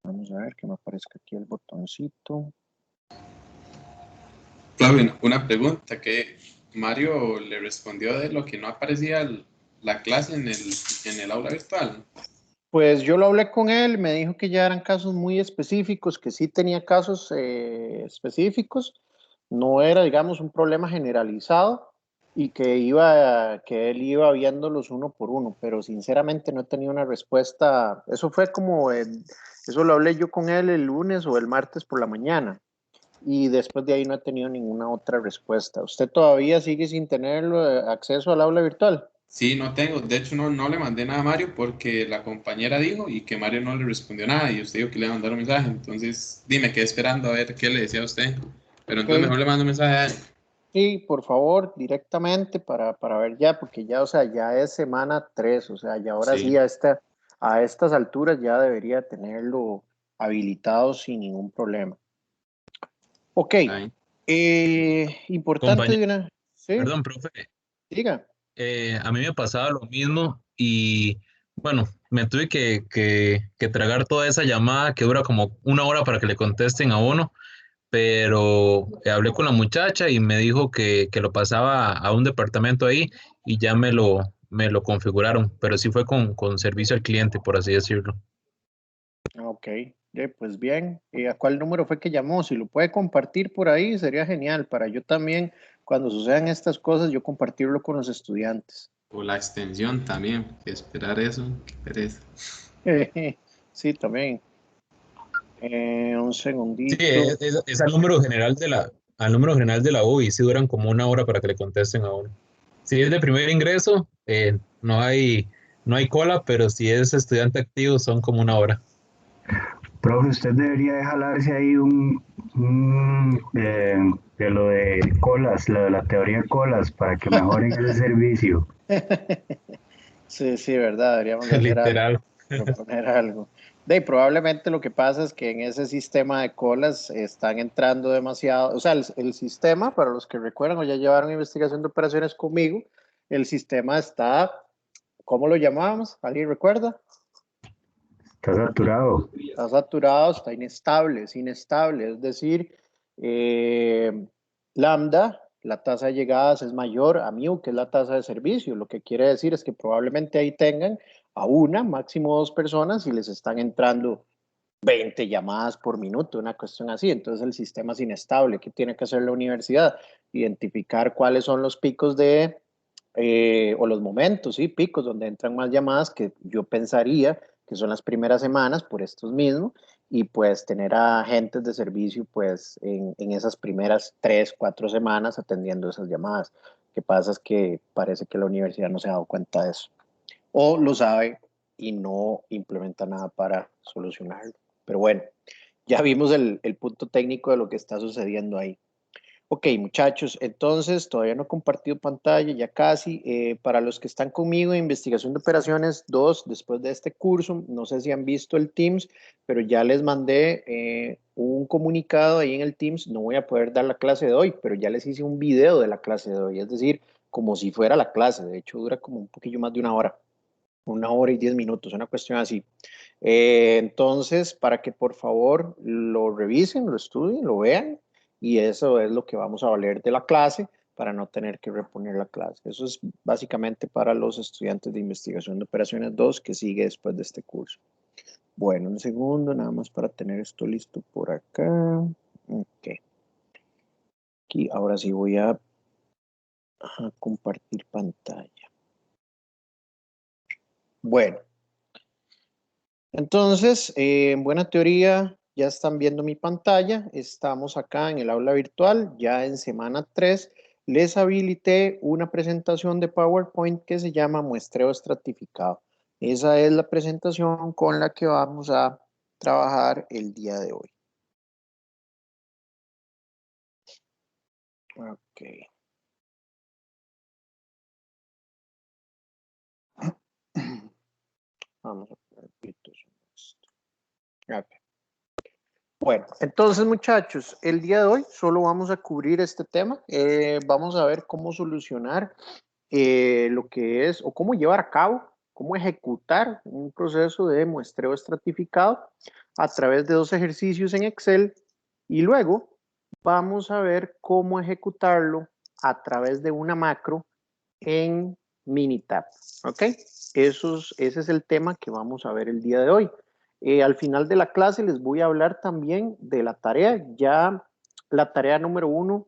Vamos a ver que me aparezca aquí el botoncito. Claudio, una pregunta que Mario le respondió de lo que no aparecía la clase en el aula virtual. Pues yo lo hablé con él, me dijo que ya eran casos muy específicos, que sí tenía casos específicos, no era, digamos, un problema generalizado y que él iba viéndolos uno por uno, pero sinceramente no he tenido una respuesta. Eso fue eso lo hablé yo con él el lunes o el martes por la mañana y después de ahí no he tenido ninguna otra respuesta. ¿Usted todavía sigue sin tener acceso al aula virtual? Sí, no tengo. De hecho, no le mandé nada a Mario porque la compañera dijo y que Mario no le respondió nada y usted dijo que le iba a mandar un mensaje. Entonces, dime, quedé esperando a ver qué le decía a usted. Pero Ok. entonces mejor le mando un mensaje a él. Sí, por favor, directamente para ver ya, porque ya, o sea, ya es semana 3, o sea, y ahora sí Sí. a estas alturas ya debería tenerlo habilitado sin ningún problema. Ok, Ahí. importante Compañero, de una, sí, perdón, profe, diga. a mí me pasaba lo mismo y bueno, me tuve que tragar toda esa llamada que dura como una hora para que le contesten a uno, pero hablé con la muchacha y me dijo que lo pasaba a un departamento ahí y ya me lo configuraron, pero sí fue con servicio al cliente, por así decirlo. Ok, pues bien, ¿a cuál número fue que llamó? Si lo puede compartir por ahí, sería genial para yo también, cuando sucedan estas cosas, yo compartirlo con los estudiantes. O la extensión también. Que esperar eso. Qué pereza. Sí, también. Un Sí, segundito. es al número general de la U y sí duran como una hora para que le contesten a uno. Si es de primer ingreso, no hay cola, pero si es estudiante activo son como una hora. Profe, usted debería de jalarse ahí de lo de colas, lo de la teoría de colas, para que mejoren ese servicio. Sí, sí, verdad, deberíamos de hacer algo, Literal. proponer algo. Probablemente lo que pasa es que en ese sistema de colas están entrando demasiado, o sea, el sistema, para los que recuerdan o ya llevaron investigación de operaciones conmigo, el sistema está, ¿cómo lo llamábamos? ¿Alguien recuerda? Está saturado. Está saturado, está inestable, es decir, eh, lambda, la tasa de llegadas es mayor a mu, que es la tasa de servicio. Lo que quiere decir es que probablemente ahí tengan a una, máximo dos personas y les están entrando 20 llamadas por minuto, una cuestión así. Entonces el sistema es inestable. ¿Qué tiene que hacer la universidad? Identificar cuáles son los picos o los momentos, sí, picos donde entran más llamadas que yo pensaría que son las primeras semanas por estos mismos y pues tener a agentes de servicio pues en esas primeras 3, 4 semanas atendiendo esas llamadas. Lo que pasa es que parece que la universidad no se ha dado cuenta de eso o lo sabe y no implementa nada para solucionarlo. Pero bueno, ya vimos el punto técnico de lo que está sucediendo ahí. Ok, muchachos, entonces todavía no he compartido pantalla, ya casi. Para los que están conmigo en investigación de operaciones 2, después de este curso, no sé si han visto el Teams, pero ya les mandé un comunicado ahí en el Teams. No voy a poder dar la clase de hoy, pero ya les hice un video de la clase de hoy, es decir, como si fuera la clase. De hecho, dura como un poquillo más de 1 hora y 10 minutos, una cuestión así. Entonces, para que por favor lo revisen, lo estudien, lo vean, y eso es lo que vamos a valer de la clase para no tener que reponer la clase. Eso es básicamente para los estudiantes de investigación de operaciones 2 que sigue después de este curso. Bueno, un segundo, nada más para tener esto listo por acá. Ok. Aquí, ahora sí voy a compartir pantalla. Bueno. Entonces, en buena teoría, ya están viendo mi pantalla. Estamos acá en el aula virtual, ya en semana 3. Les habilité una presentación de PowerPoint que se llama muestreo estratificado. Esa es la presentación con la que vamos a trabajar el día de hoy. Ok. Vamos a poner esto. Ok. Bueno, entonces muchachos, el día de hoy solo vamos a cubrir este tema. Vamos a ver cómo solucionar lo que es o cómo llevar a cabo cómo ejecutar un proceso de muestreo estratificado a través de 2 ejercicios en Excel y luego vamos a ver cómo ejecutarlo a través de una macro en Minitab, ¿ok? Ese es el tema que vamos a ver el día de hoy. Al final de la clase les voy a hablar también de la tarea. Ya la tarea número 1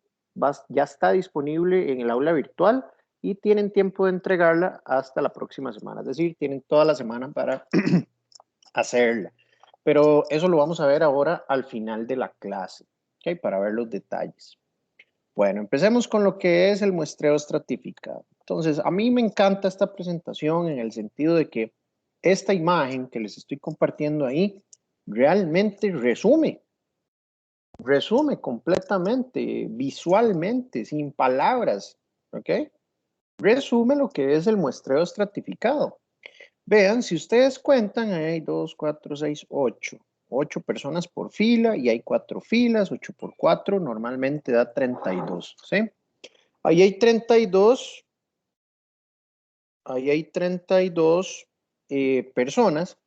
ya está disponible en el aula virtual y tienen tiempo de entregarla hasta la próxima semana. Es decir, tienen toda la semana para hacerla. Pero eso lo vamos a ver ahora al final de la clase, ¿ok? Para ver los detalles. Bueno, empecemos con lo que es el muestreo estratificado. Entonces, a mí me encanta esta presentación en el sentido de que esta imagen que les estoy compartiendo ahí realmente resume completamente, visualmente, sin palabras, ¿ok? Resume lo que es el muestreo estratificado. Vean, si ustedes cuentan, hay 2, 4, 6, 8. 8 personas por fila y hay 4 filas, 8 por 4, normalmente da 32, ¿sí? Ahí hay 32, personas.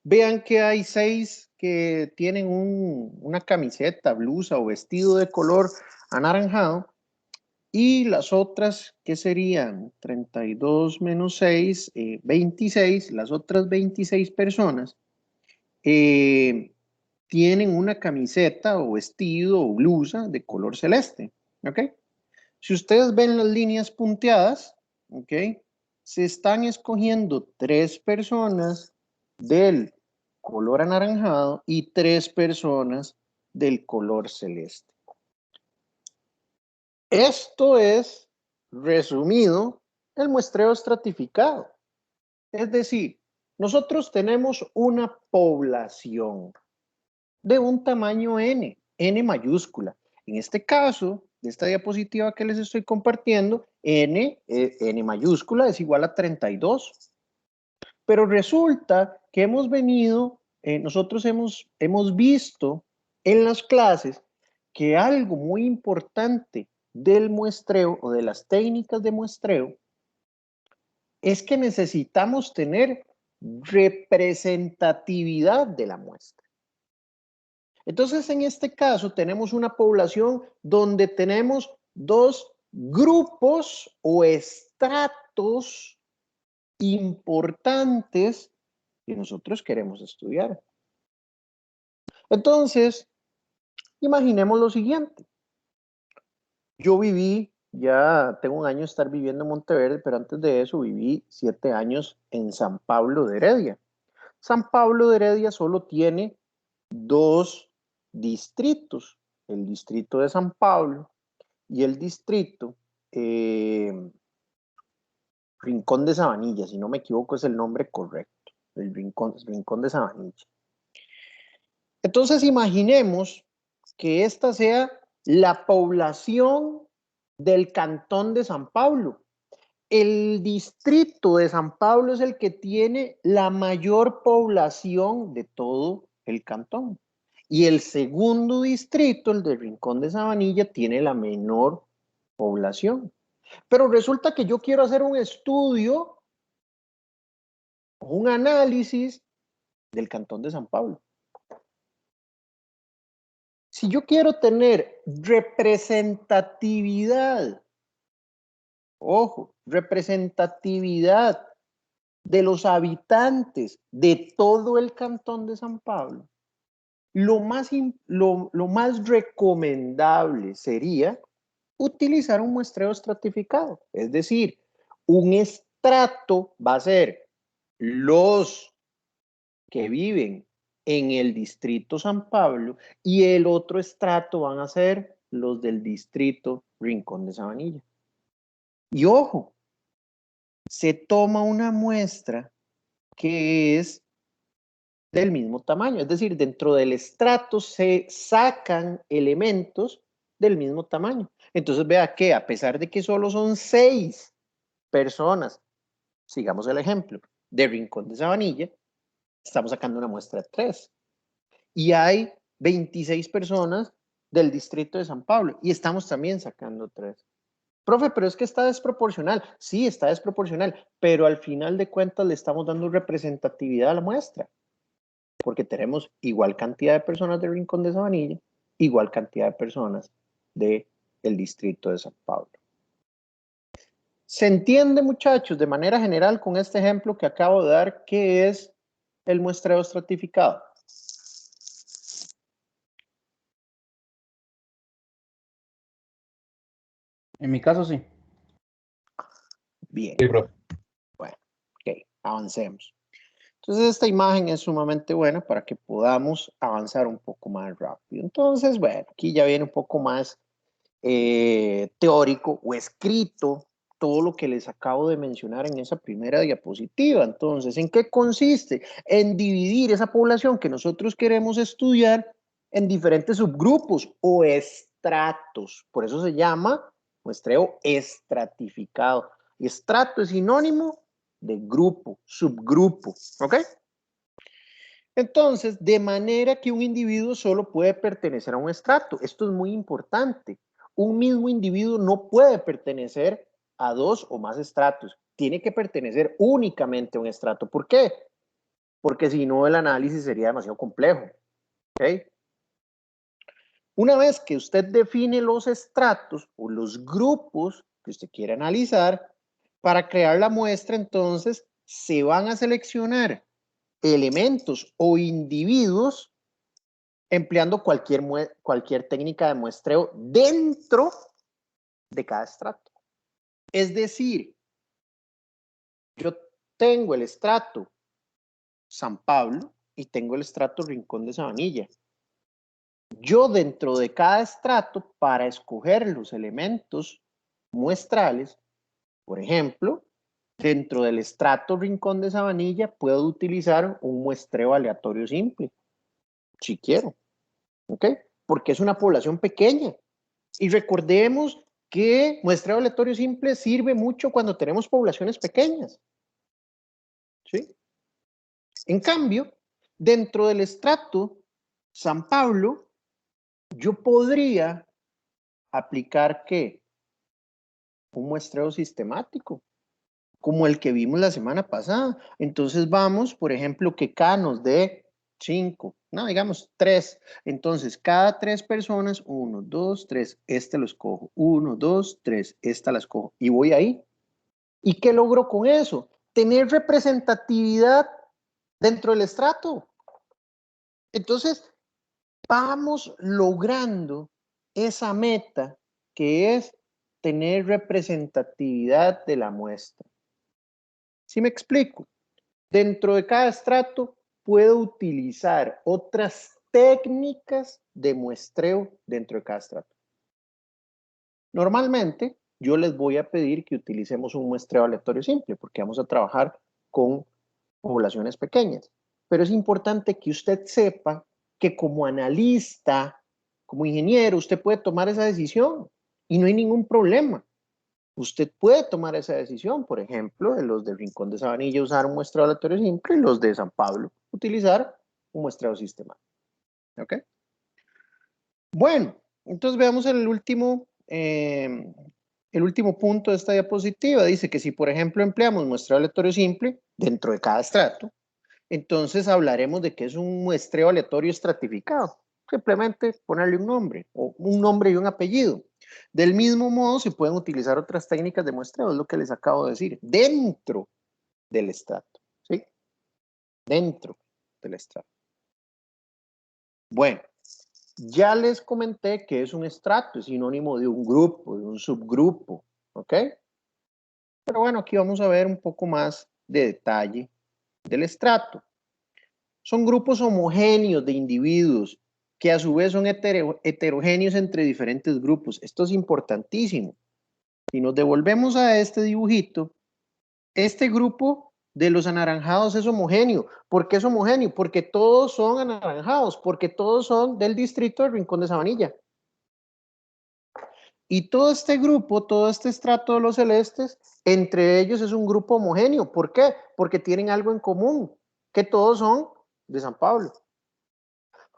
Vean que hay 6 que tienen una camiseta, blusa o vestido de color anaranjado. Y las otras, ¿qué serían? 32 menos 6, 26. Las otras 26 personas tienen una camiseta o vestido o blusa de color celeste. ¿Ok? Si ustedes ven las líneas punteadas, ¿ok? Se están escogiendo 3 personas del color anaranjado y 3 personas del color celeste. Esto es, resumido, el muestreo estratificado. Es decir, nosotros tenemos una población de un tamaño N mayúscula. En este caso, de esta diapositiva que les estoy compartiendo, N mayúscula es igual a 32. Pero resulta que hemos venido, nosotros hemos visto en las clases que algo muy importante del muestreo o de las técnicas de muestreo es que necesitamos tener representatividad de la muestra. Entonces, en este caso, tenemos una población donde tenemos 2 grupos o estratos importantes que nosotros queremos estudiar. Entonces, imaginemos lo siguiente. Yo ya tengo un año de estar viviendo en Monteverde, pero antes de eso viví 7 años en San Pablo de Heredia. San Pablo de Heredia solo tiene 2 distritos, el distrito de San Pablo y el distrito Rincón de Sabanilla, si no me equivoco es el nombre correcto, el Rincón de Sabanilla. Entonces imaginemos que esta sea la población del cantón de San Pablo. El distrito de San Pablo es el que tiene la mayor población de todo el cantón. Y el segundo distrito, el de Rincón de Sabanilla, tiene la menor población. Pero resulta que yo quiero hacer un estudio, un análisis del cantón de San Pablo. Si yo quiero tener representatividad, ojo, representatividad de los habitantes de todo el cantón de San Pablo, lo más recomendable sería utilizar un muestreo estratificado. Es decir, un estrato va a ser los que viven en el distrito San Pablo y el otro estrato van a ser los del distrito Rincón de Sabanilla. Y ojo, se toma una muestra que es del mismo tamaño, es decir, dentro del estrato se sacan elementos del mismo tamaño. Entonces vea que a pesar de que solo son 6 personas, sigamos el ejemplo, de Rincón de Sabanilla, estamos sacando una muestra de 3. Y hay 26 personas del distrito de San Pablo y estamos también sacando 3. Profe, pero es que está desproporcional. Sí, está desproporcional, pero al final de cuentas le estamos dando representatividad a la muestra, porque tenemos igual cantidad de personas de Rincón de Sabanilla, igual cantidad de personas del distrito de San Pablo. ¿Se entiende, muchachos, de manera general con este ejemplo que acabo de dar, qué es el muestreo estratificado? En mi caso, sí. Bien. Sí, profe. Bueno, ok, avancemos. Entonces esta imagen es sumamente buena para que podamos avanzar un poco más rápido. Entonces, bueno, aquí ya viene un poco más teórico o escrito todo lo que les acabo de mencionar en esa primera diapositiva. Entonces, ¿en qué consiste? En dividir esa población que nosotros queremos estudiar en diferentes subgrupos o estratos. Por eso se llama muestreo estratificado. Y estrato es sinónimo de grupo, subgrupo, ¿ok? Entonces, de manera que un individuo solo puede pertenecer a un estrato. Esto es muy importante. Un mismo individuo no puede pertenecer a dos o más estratos. Tiene que pertenecer únicamente a un estrato. ¿Por qué? Porque si no, el análisis sería demasiado complejo. ¿Ok? Una vez que usted define los estratos o los grupos que usted quiere analizar, para crear la muestra, entonces, se van a seleccionar elementos o individuos empleando cualquier técnica de muestreo dentro de cada estrato. Es decir, yo tengo el estrato San Pablo y tengo el estrato Rincón de Sabanilla. Yo dentro de cada estrato, para escoger los elementos muestrales, por ejemplo, dentro del estrato Rincón de Sabanilla, puedo utilizar un muestreo aleatorio simple, si quiero. ¿Ok? Porque es una población pequeña. Y recordemos que muestreo aleatorio simple sirve mucho cuando tenemos poblaciones pequeñas. ¿Sí? En cambio, dentro del estrato San Pablo, yo podría aplicar ¿qué? Un muestreo sistemático, como el que vimos la semana pasada. Entonces vamos, por ejemplo, que K nos dé 5, no, digamos 3. Entonces, cada 3 personas, 1, 2, 3, este lo escojo. 1, 2, 3, esta la escojo. Y voy ahí. ¿Y qué logro con eso? Tener representatividad dentro del estrato. Entonces, vamos logrando esa meta que es tener representatividad de la muestra. ¿Sí me explico? Dentro de cada estrato puedo utilizar otras técnicas de muestreo dentro de cada estrato. Normalmente, yo les voy a pedir que utilicemos un muestreo aleatorio simple porque vamos a trabajar con poblaciones pequeñas. Pero es importante que usted sepa que como analista, como ingeniero, usted puede tomar esa decisión y no hay ningún problema. Usted puede tomar esa decisión, por ejemplo, de los del Rincón de Sabanilla usar un muestreo aleatorio simple y los de San Pablo utilizar un muestreo sistemático. ¿Ok? Bueno, entonces veamos el último punto de esta diapositiva. Dice que si, por ejemplo, empleamos muestreo aleatorio simple dentro de cada estrato, entonces hablaremos de que es un muestreo aleatorio estratificado. Simplemente ponerle un nombre o un nombre y un apellido. Del mismo modo, se pueden utilizar otras técnicas de muestreo, es lo que les acabo de decir, dentro del estrato, ¿sí? Dentro del estrato. Bueno, ya les comenté que es un estrato, es sinónimo de un grupo, de un subgrupo, ¿ok? Pero bueno, aquí vamos a ver un poco más de detalle del estrato. Son grupos homogéneos de individuos que a su vez son heterogéneos entre diferentes grupos. Esto es importantísimo. Si nos devolvemos a este dibujito, este grupo de los anaranjados es homogéneo. ¿Por qué es homogéneo? Porque todos son anaranjados, porque todos son del distrito del Rincón de Sabanilla. Y todo este grupo, todo este estrato de los celestes, entre ellos es un grupo homogéneo. ¿Por qué? Porque tienen algo en común, que todos son de San Pablo.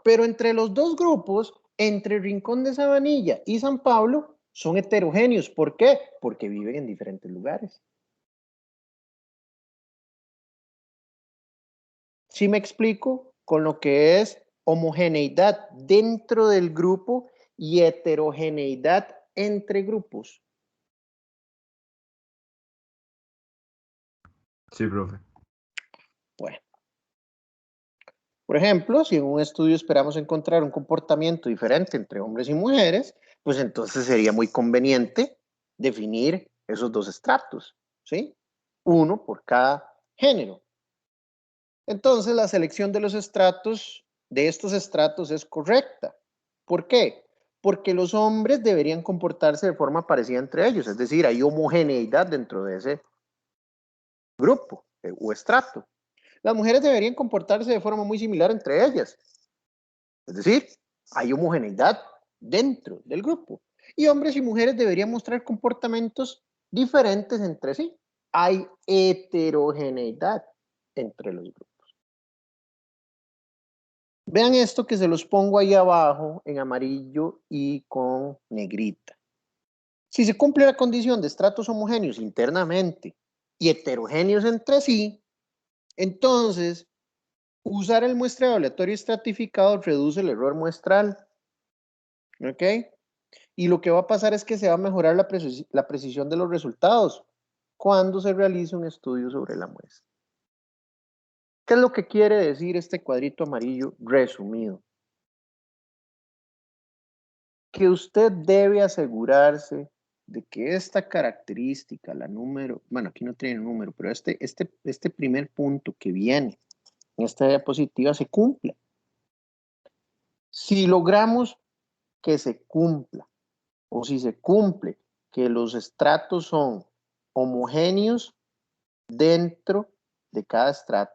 Pero entre los dos grupos, entre Rincón de Sabanilla y San Pablo, son heterogéneos. ¿Por qué? Porque viven en diferentes lugares. ¿Sí me explico? Con lo que es homogeneidad dentro del grupo y heterogeneidad entre grupos. Sí, profe. Bueno. Por ejemplo, si en un estudio esperamos encontrar un comportamiento diferente entre hombres y mujeres, pues entonces sería muy conveniente definir esos dos estratos, ¿sí? Uno por cada género. Entonces, la selección de los estratos, de estos estratos, es correcta. ¿Por qué? Porque los hombres deberían comportarse de forma parecida entre ellos, es decir, hay homogeneidad dentro de ese grupo o estrato. Las mujeres deberían comportarse de forma muy similar entre ellas, es decir, hay homogeneidad dentro del grupo. Y hombres y mujeres deberían mostrar comportamientos diferentes entre sí. Hay heterogeneidad entre los grupos. Vean esto que se los pongo ahí abajo en amarillo y con negrita. Si se cumple la condición de estratos homogéneos internamente y heterogéneos entre sí, entonces usar el muestreo aleatorio estratificado reduce el error muestral. ¿Ok? Y lo que va a pasar es que se va a mejorar la precisión de los resultados cuando se realice un estudio sobre la muestra. ¿Qué es lo que quiere decir este cuadrito amarillo resumido? Que usted debe asegurarse de que esta característica, la número, bueno, aquí no tiene número, pero este primer punto que viene en esta diapositiva se cumpla. Si logramos que se cumpla, o si se cumple que los estratos son homogéneos dentro de cada estrato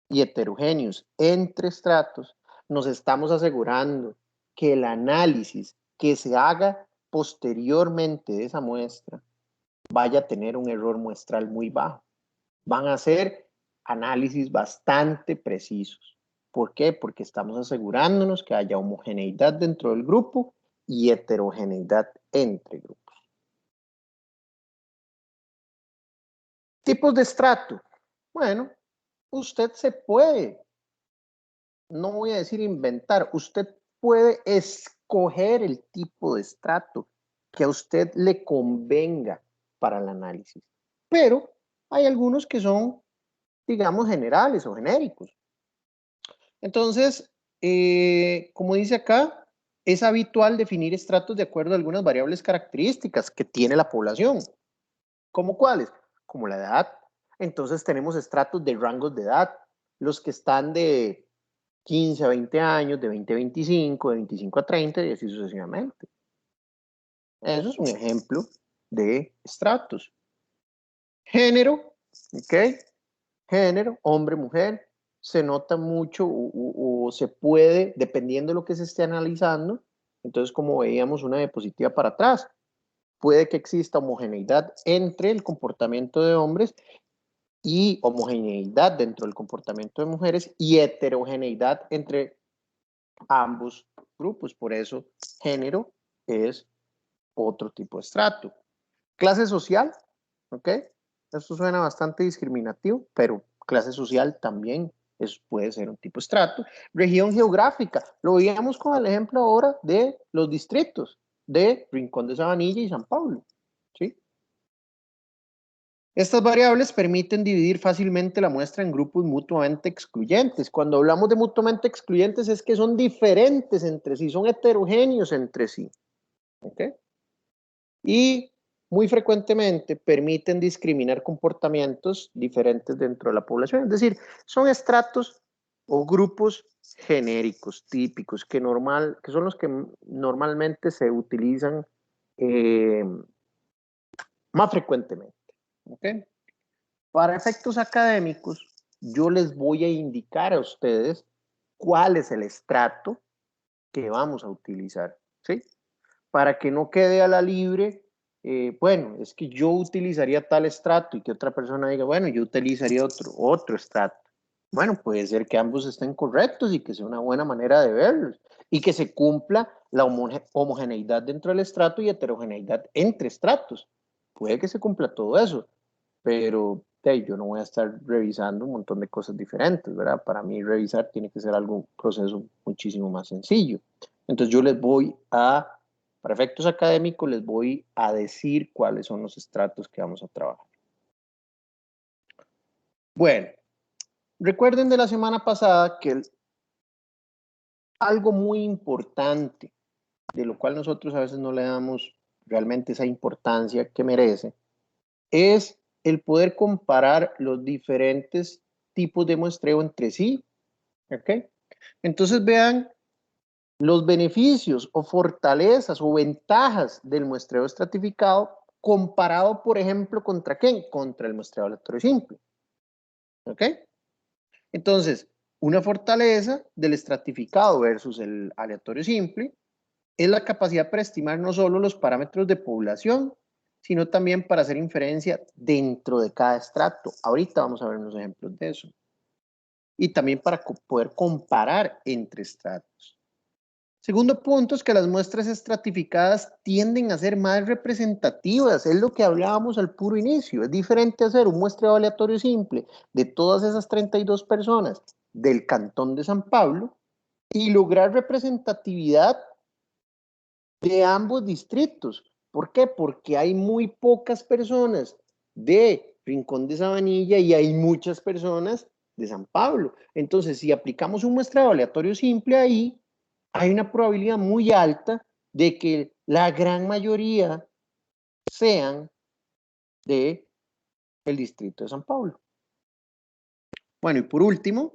y heterogéneos entre estratos, nos estamos asegurando que el análisis que se haga posteriormente de esa muestra vaya a tener un error muestral muy bajo. Van a ser análisis bastante precisos. ¿Por qué? Porque estamos asegurándonos que haya homogeneidad dentro del grupo y heterogeneidad entre grupos. Tipos de estrato. Bueno, usted se puede, no voy a decir inventar, usted puede escoger el tipo de estrato que a usted le convenga para el análisis. Pero hay algunos que son, digamos, generales o genéricos. Entonces, como dice acá, es habitual definir estratos de acuerdo a algunas variables características que tiene la población. ¿Cómo cuáles? Como la edad. Entonces tenemos estratos de rangos de edad, los que están de 15 a 20 años, de 20 a 25, de 25 a 30 y así sucesivamente. Eso es un ejemplo de estratos. Género, ¿ok? Género, hombre, mujer, se nota mucho o se puede, dependiendo de lo que se esté analizando, entonces como veíamos una diapositiva para atrás, puede que exista homogeneidad entre el comportamiento de hombres y homogeneidad dentro del comportamiento de mujeres y heterogeneidad entre ambos grupos. Por eso, género es otro tipo de estrato. Clase social, ¿ok? Esto suena bastante discriminativo, pero clase social también puede ser un tipo de estrato. Región geográfica, lo veíamos con el ejemplo ahora de los distritos de Rincón de Sabanilla y San Pablo, ¿sí? Estas variables permiten dividir fácilmente la muestra en grupos mutuamente excluyentes. Cuando hablamos de mutuamente excluyentes es que son diferentes entre sí, son heterogéneos entre sí. ¿Ok? Y muy frecuentemente permiten discriminar comportamientos diferentes dentro de la población. Es decir, son estratos o grupos genéricos, típicos, que son los que normalmente se utilizan más frecuentemente. ¿Ok? Para efectos académicos, yo les voy a indicar a ustedes cuál es el estrato que vamos a utilizar, ¿sí? Para que no quede a la libre, bueno, es que yo utilizaría tal estrato y que otra persona diga, bueno, yo utilizaría otro estrato. Bueno, puede ser que ambos estén correctos y que sea una buena manera de verlos y que se cumpla la homogeneidad dentro del estrato y heterogeneidad entre estratos. Puede que se cumpla todo eso, pero yo no voy a estar revisando un montón de cosas diferentes, ¿verdad? Para mí revisar tiene que ser un proceso muchísimo más sencillo. Entonces yo les voy a, para efectos académicos, les voy a decir cuáles son los estratos que vamos a trabajar. Bueno, recuerden de la semana pasada que algo muy importante, de lo cual nosotros a veces no le damos realmente esa importancia que merece, es el poder comparar los diferentes tipos de muestreo entre sí. ¿Ok? Entonces vean los beneficios o fortalezas o ventajas del muestreo estratificado comparado, por ejemplo, ¿contra quién? Contra el muestreo aleatorio simple. ¿Ok? Entonces, una fortaleza del estratificado versus el aleatorio simple es la capacidad para estimar no solo los parámetros de población, sino también para hacer inferencia dentro de cada estrato. Ahorita vamos a ver unos ejemplos de eso. Y también para poder comparar entre estratos. Segundo punto es que las muestras estratificadas tienden a ser más representativas. Es lo que hablábamos al puro inicio. Es diferente hacer un muestreo aleatorio simple de todas esas 32 personas del Cantón de San Pablo y lograr representatividad de ambos distritos. ¿Por qué? Porque hay muy pocas personas de Rincón de Sabanilla y hay muchas personas de San Pablo. Entonces, si aplicamos un muestreo aleatorio simple ahí, hay una probabilidad muy alta de que la gran mayoría sean del distrito de San Pablo. Bueno, y por último,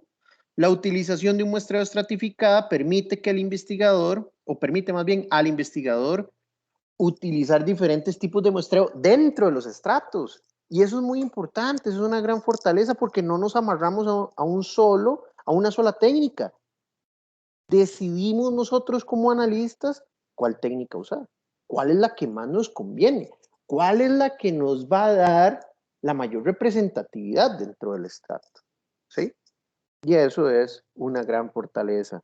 la utilización de un muestreo estratificado permite que el investigador, o permite más bien al investigador, utilizar diferentes tipos de muestreo dentro de los estratos. Y eso es muy importante, eso es una gran fortaleza porque no nos amarramos a una sola técnica. Decidimos nosotros como analistas cuál técnica usar, cuál es la que más nos conviene, cuál es la que nos va a dar la mayor representatividad dentro del estrato. ¿Sí? Y eso es una gran fortaleza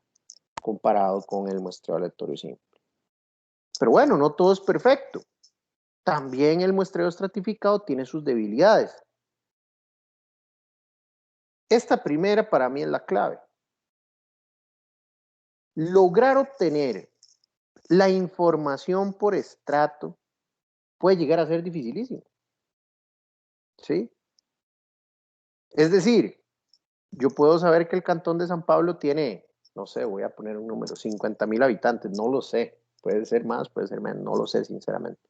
comparado con el muestreo aleatorio simple. Pero bueno, no todo es perfecto. También el muestreo estratificado tiene sus debilidades. Esta primera para mí es la clave. Lograr obtener la información por estrato puede llegar a ser dificilísimo. ¿Sí? Es decir, yo puedo saber que el Cantón de San Pablo tiene, no sé, voy a poner un número, 50,000 habitantes, no lo sé. Puede ser más, puede ser menos, no lo sé sinceramente.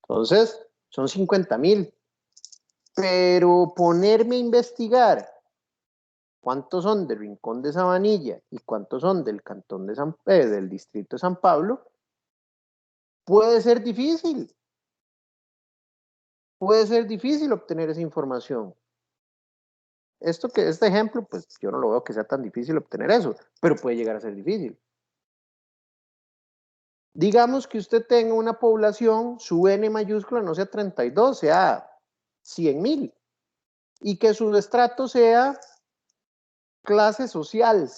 Entonces, son 50,000. Pero ponerme a investigar cuántos son del Rincón de Sabanilla y cuántos son del Cantón de del distrito de San Pablo, puede ser difícil. Puede ser difícil obtener esa información. Este ejemplo, pues yo no lo veo que sea tan difícil obtener eso, pero puede llegar a ser difícil. Digamos que usted tenga una población, su N mayúscula no sea 32, sea 100,000, y que su estrato sea clase social.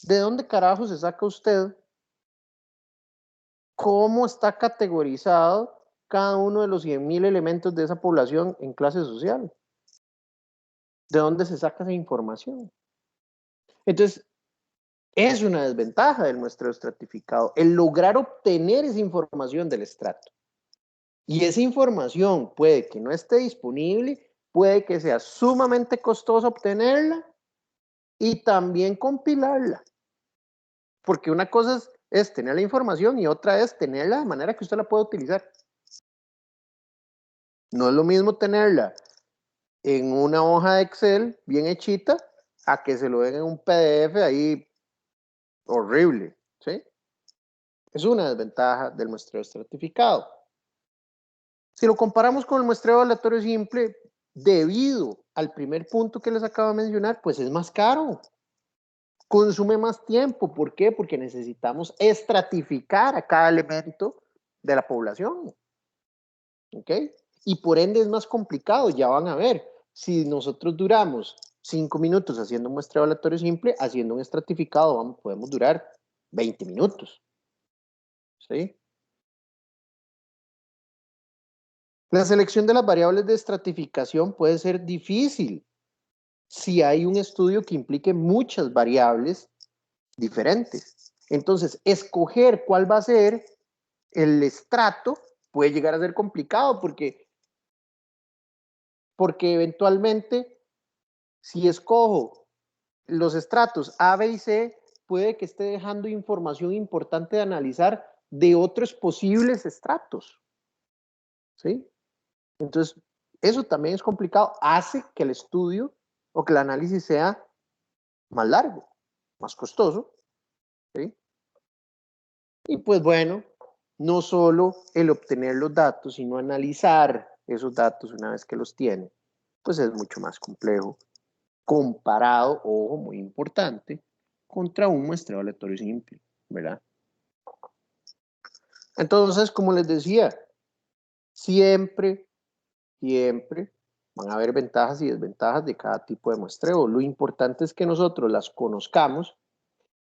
¿De dónde carajo se saca usted cómo está categorizado cada uno de los 100,000 elementos de esa población en clase social? ¿De dónde se saca esa información? Entonces, es una desventaja del muestreo estratificado, el lograr obtener esa información del estrato. Y esa información puede que no esté disponible, puede que sea sumamente costoso obtenerla y también compilarla. Porque una cosa es tener la información y otra es tenerla de manera que usted la pueda utilizar. No es lo mismo tenerla en una hoja de Excel bien hechita a que se lo den en un PDF ahí horrible, ¿sí? Es una desventaja del muestreo estratificado. Si lo comparamos con el muestreo aleatorio simple, debido al primer punto que les acabo de mencionar, pues es más caro. Consume más tiempo. ¿Por qué? Porque necesitamos estratificar a cada elemento de la población. ¿Ok? Y por ende es más complicado. Ya van a ver. Si nosotros duramos 5 minutos haciendo un muestreo aleatorio simple, haciendo un estratificado podemos durar 20 minutos. ¿Sí? La selección de las variables de estratificación puede ser difícil si hay un estudio que implique muchas variables diferentes. Entonces, escoger cuál va a ser el estrato puede llegar a ser complicado porque eventualmente, si escojo los estratos A, B y C, puede que esté dejando información importante de analizar de otros posibles estratos. ¿Sí? Entonces, eso también es complicado, hace que el estudio o que el análisis sea más largo, más costoso. ¿Sí? Y pues bueno, no solo el obtener los datos, sino analizar esos datos una vez que los tiene, pues es mucho más complejo comparado, ojo, muy importante, contra un muestreo aleatorio simple, ¿verdad? Entonces, como les decía, siempre van a haber ventajas y desventajas de cada tipo de muestreo. Lo importante es que nosotros las conozcamos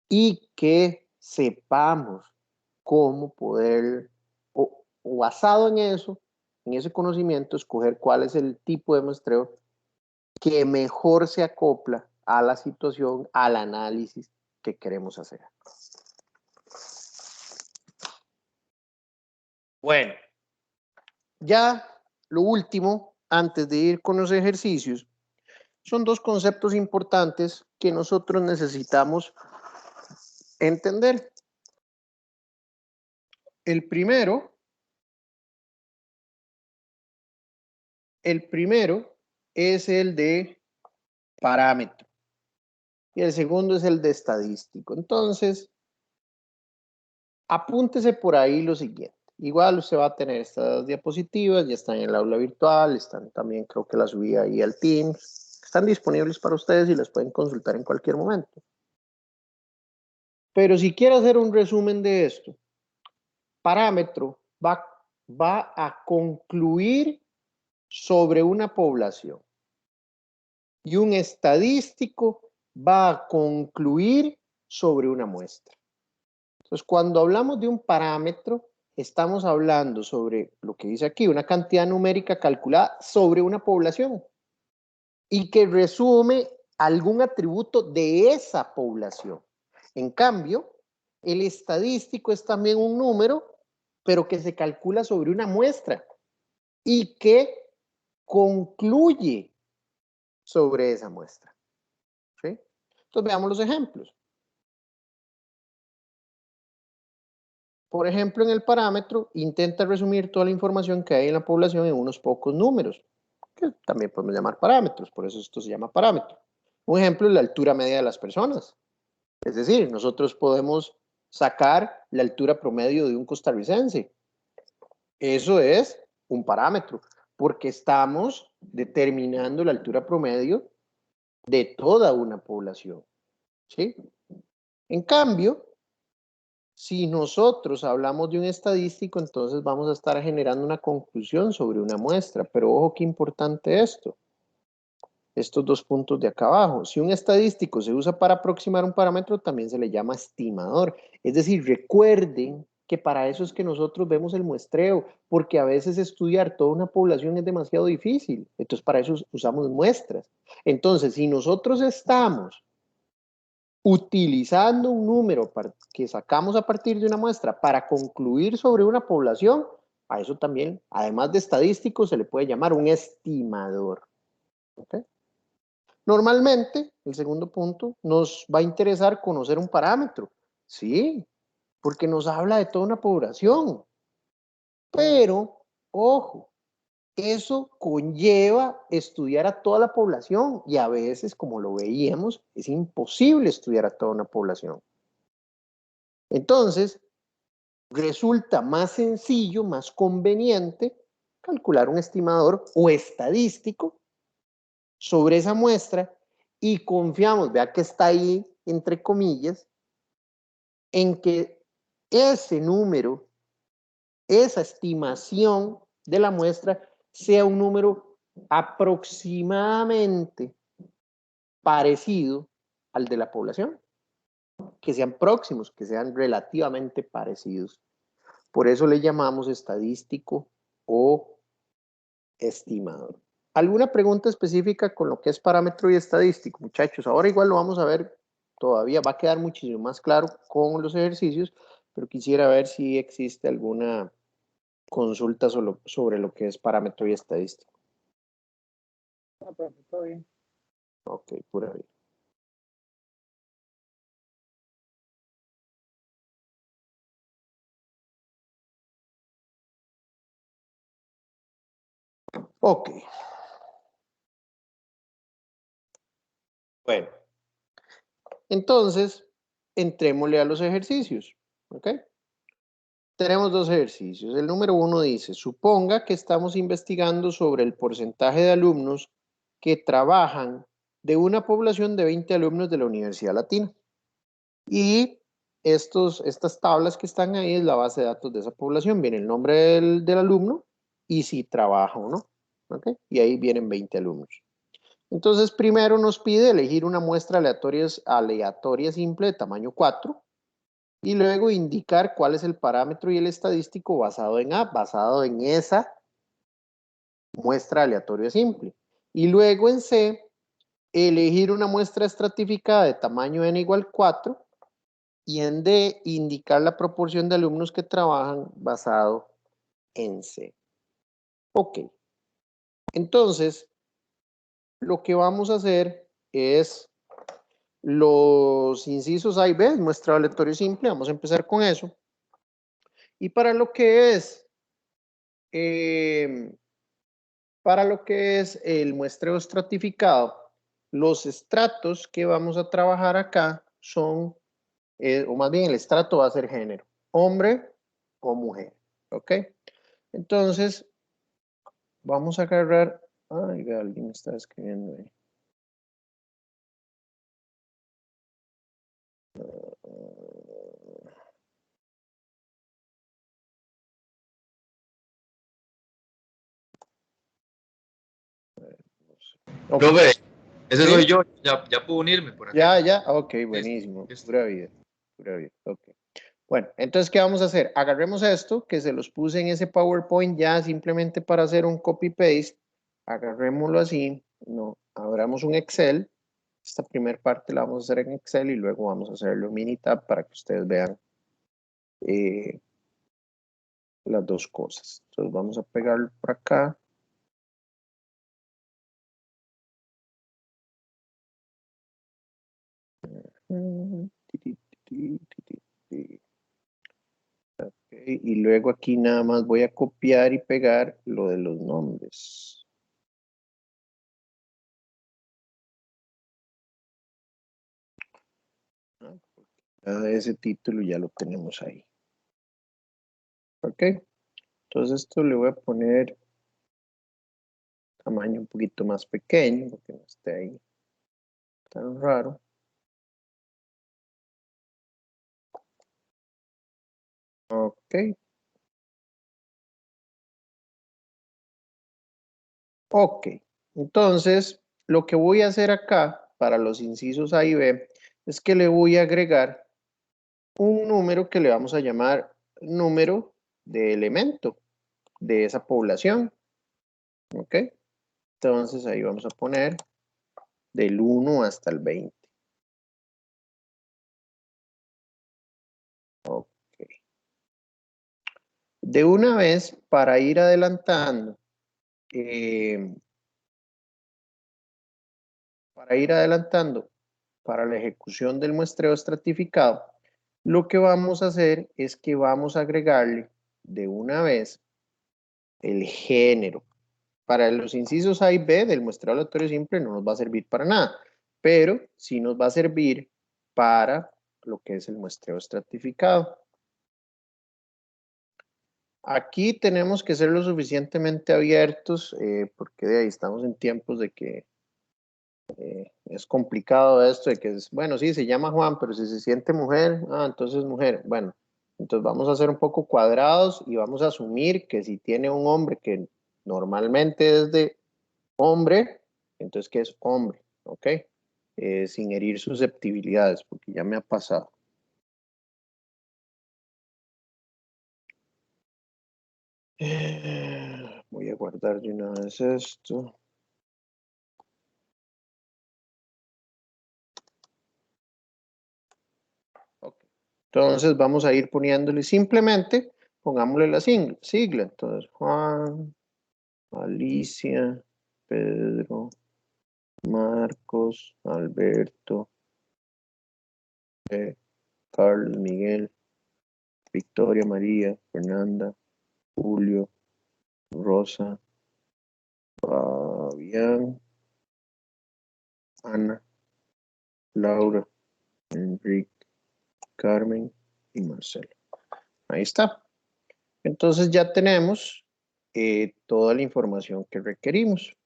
y que sepamos cómo poder, o basado en eso, en ese conocimiento, escoger cuál es el tipo de muestreo que mejor se acopla a la situación, al análisis que queremos hacer. Bueno, ya lo último, antes de ir con los ejercicios, son dos conceptos importantes que nosotros necesitamos entender. El primero es el de parámetro y el segundo es el de estadístico. Entonces, apúntese por ahí lo siguiente. Igual usted va a tener estas diapositivas, ya están en el aula virtual, están también, creo que las subí ahí al Teams. Están disponibles para ustedes y las pueden consultar en cualquier momento. Pero si quiere hacer un resumen de esto, parámetro va a concluir sobre una población y un estadístico va a concluir sobre una muestra. Entonces, cuando hablamos de un parámetro, estamos hablando sobre lo que dice aquí, una cantidad numérica calculada sobre una población y que resume algún atributo de esa población. En cambio, el estadístico es también un número, pero que se calcula sobre una muestra y que concluye sobre esa muestra. ¿Sí? Entonces, veamos los ejemplos. Por ejemplo, en el parámetro, intenta resumir toda la información que hay en la población en unos pocos números, que también podemos llamar parámetros, por eso esto se llama parámetro. Un ejemplo es la altura media de las personas. Es decir, nosotros podemos sacar la altura promedio de un costarricense. Eso es un parámetro, porque estamos determinando la altura promedio de toda una población. ¿Sí? En cambio, si nosotros hablamos de un estadístico, entonces vamos a estar generando una conclusión sobre una muestra. Pero ojo, qué importante esto. Estos dos puntos de acá abajo. Si un estadístico se usa para aproximar un parámetro, también se le llama estimador. Es decir, recuerden que para eso es que nosotros vemos el muestreo, porque a veces estudiar toda una población es demasiado difícil. Entonces, para eso usamos muestras. Entonces, si nosotros estamos utilizando un número que sacamos a partir de una muestra para concluir sobre una población, a eso también, además de estadístico, se le puede llamar un estimador. ¿Okay? Normalmente, el segundo punto, nos va a interesar conocer un parámetro. Sí, porque nos habla de toda una población. Pero, ojo, eso conlleva estudiar a toda la población y a veces, como lo veíamos, es imposible estudiar a toda una población. Entonces, resulta más sencillo, más conveniente calcular un estimador o estadístico sobre esa muestra y confiamos, vea que está ahí entre comillas, en que ese número, esa estimación de la muestra sea un número aproximadamente parecido al de la población. que sean próximos, que sean relativamente parecidos. Por eso le llamamos estadístico o estimador. ¿Alguna pregunta específica con lo que es parámetro y estadístico, muchachos? Ahora igual lo vamos a ver, todavía va a quedar muchísimo más claro con los ejercicios, pero quisiera ver si existe alguna consulta sobre lo que es parámetro y estadístico. No, profe, todo bien. Ok, pura vida. Ok. Bueno. Entonces, entrémosle a los ejercicios. ¿Ok? Tenemos dos ejercicios. El número 1 dice, suponga que estamos investigando sobre el porcentaje de alumnos que trabajan de una población de 20 alumnos de la Universidad Latina. Y estas tablas que están ahí es la base de datos de esa población. Viene el nombre del alumno y si trabaja o no. ¿Ok? Y ahí vienen 20 alumnos. Entonces, primero nos pide elegir una muestra aleatoria simple de tamaño 4 y luego indicar cuál es el parámetro y el estadístico basado en A, basado en esa muestra aleatoria simple. Y luego en C, elegir una muestra estratificada de tamaño n igual 4 y en D, indicar la proporción de alumnos que trabajan basado en C. Ok. Entonces, lo que vamos a hacer es los incisos A y B, muestra aleatorio simple, vamos a empezar con eso. Y para lo que es el muestreo estratificado, los estratos que vamos a trabajar acá son, o más bien el estrato va a ser género, hombre o mujer, ¿ok? Entonces, vamos a agarrar, ay, alguien me está escribiendo ahí. Okay. Profe, ese ¿Sí? soy yo, ya puedo unirme por acá. Ya, ok, buenísimo, pura vida, ok. Bueno, entonces, ¿qué vamos a hacer? Agarremos esto, que se los puse en ese PowerPoint ya simplemente para hacer un copy-paste, agarrémoslo así, no, abramos un Excel, esta primera parte la vamos a hacer en Excel y luego vamos a hacerlo en Minitab para que ustedes vean las dos cosas. Entonces vamos a pegarlo por acá. Okay, y luego aquí nada más voy a copiar y pegar lo de los nombres. Ese título ya lo tenemos ahí. Ok, entonces esto le voy a poner tamaño un poquito más pequeño, porque no esté ahí tan raro. Ok. Ok, entonces lo que voy a hacer acá para los incisos A y B es que le voy a agregar un número que le vamos a llamar número de elemento de esa población. Ok, entonces ahí vamos a poner del 1 hasta el 20. Ok. De una vez, para ir adelantando, para la ejecución del muestreo estratificado, lo que vamos a hacer es que vamos a agregarle de una vez el género. Para los incisos A y B del muestreo aleatorio simple no nos va a servir para nada, pero sí nos va a servir para lo que es el muestreo estratificado. Aquí tenemos que ser lo suficientemente abiertos porque de ahí estamos en tiempos de que es complicado esto de que es, bueno, sí, se llama Juan, pero si se siente mujer, entonces mujer. Bueno, entonces vamos a ser un poco cuadrados y vamos a asumir que si tiene un hombre que normalmente es de hombre, entonces que es hombre, ¿ok? sin herir susceptibilidades, porque ya me ha pasado. Voy a guardar de una vez esto. Okay. Entonces vamos a ir poniéndole simplemente, pongámosle la sigla. Entonces, Juan, Alicia, Pedro, Marcos, Alberto, Carlos, Miguel, Victoria, María, Fernanda, Julio, Rosa, Fabián, Ana, Laura, Enrique, Carmen y Marcelo. Ahí está. Entonces ya tenemos toda la información que requerimos.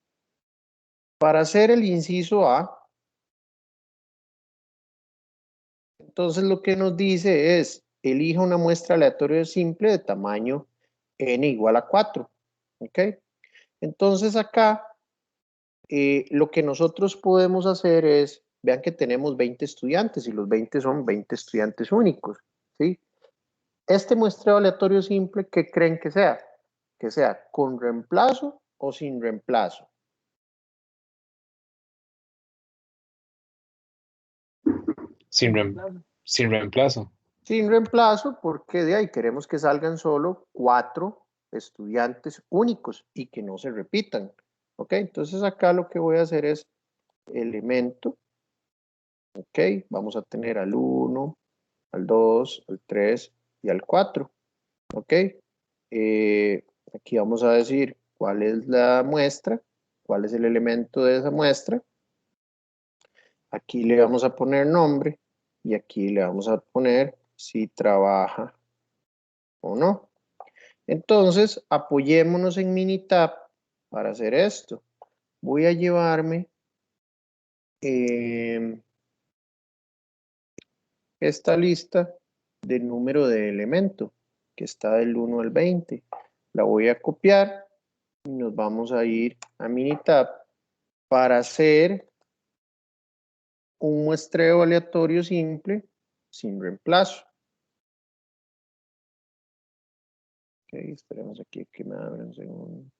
Para hacer el inciso A, entonces lo que nos dice es, elija una muestra aleatoria simple de tamaño n igual a 4. ¿Ok? Entonces acá lo que nosotros podemos hacer es, vean que tenemos 20 estudiantes y los 20 son 20 estudiantes únicos. ¿Sí? Este muestreo aleatorio simple, ¿qué creen que sea? Que sea con reemplazo o sin reemplazo. Sin reemplazo. Sin reemplazo, porque de ahí queremos que salgan solo 4 estudiantes únicos y que no se repitan. ¿Ok? Entonces acá lo que voy a hacer es elemento. ¿Ok? Vamos a tener al 1, al 2, al 3 y al 4. ¿Ok? Aquí vamos a decir cuál es la muestra, cuál es el elemento de esa muestra. Aquí le vamos a poner nombre y aquí le vamos a poner si trabaja o no. Entonces, apoyémonos en Minitab para hacer esto. Voy a llevarme esta lista del número de elemento que está del 1 al 20. La voy a copiar y nos vamos a ir a Minitab para hacer un muestreo aleatorio simple sin reemplazo. Ok, esperemos aquí que me abra un segundo.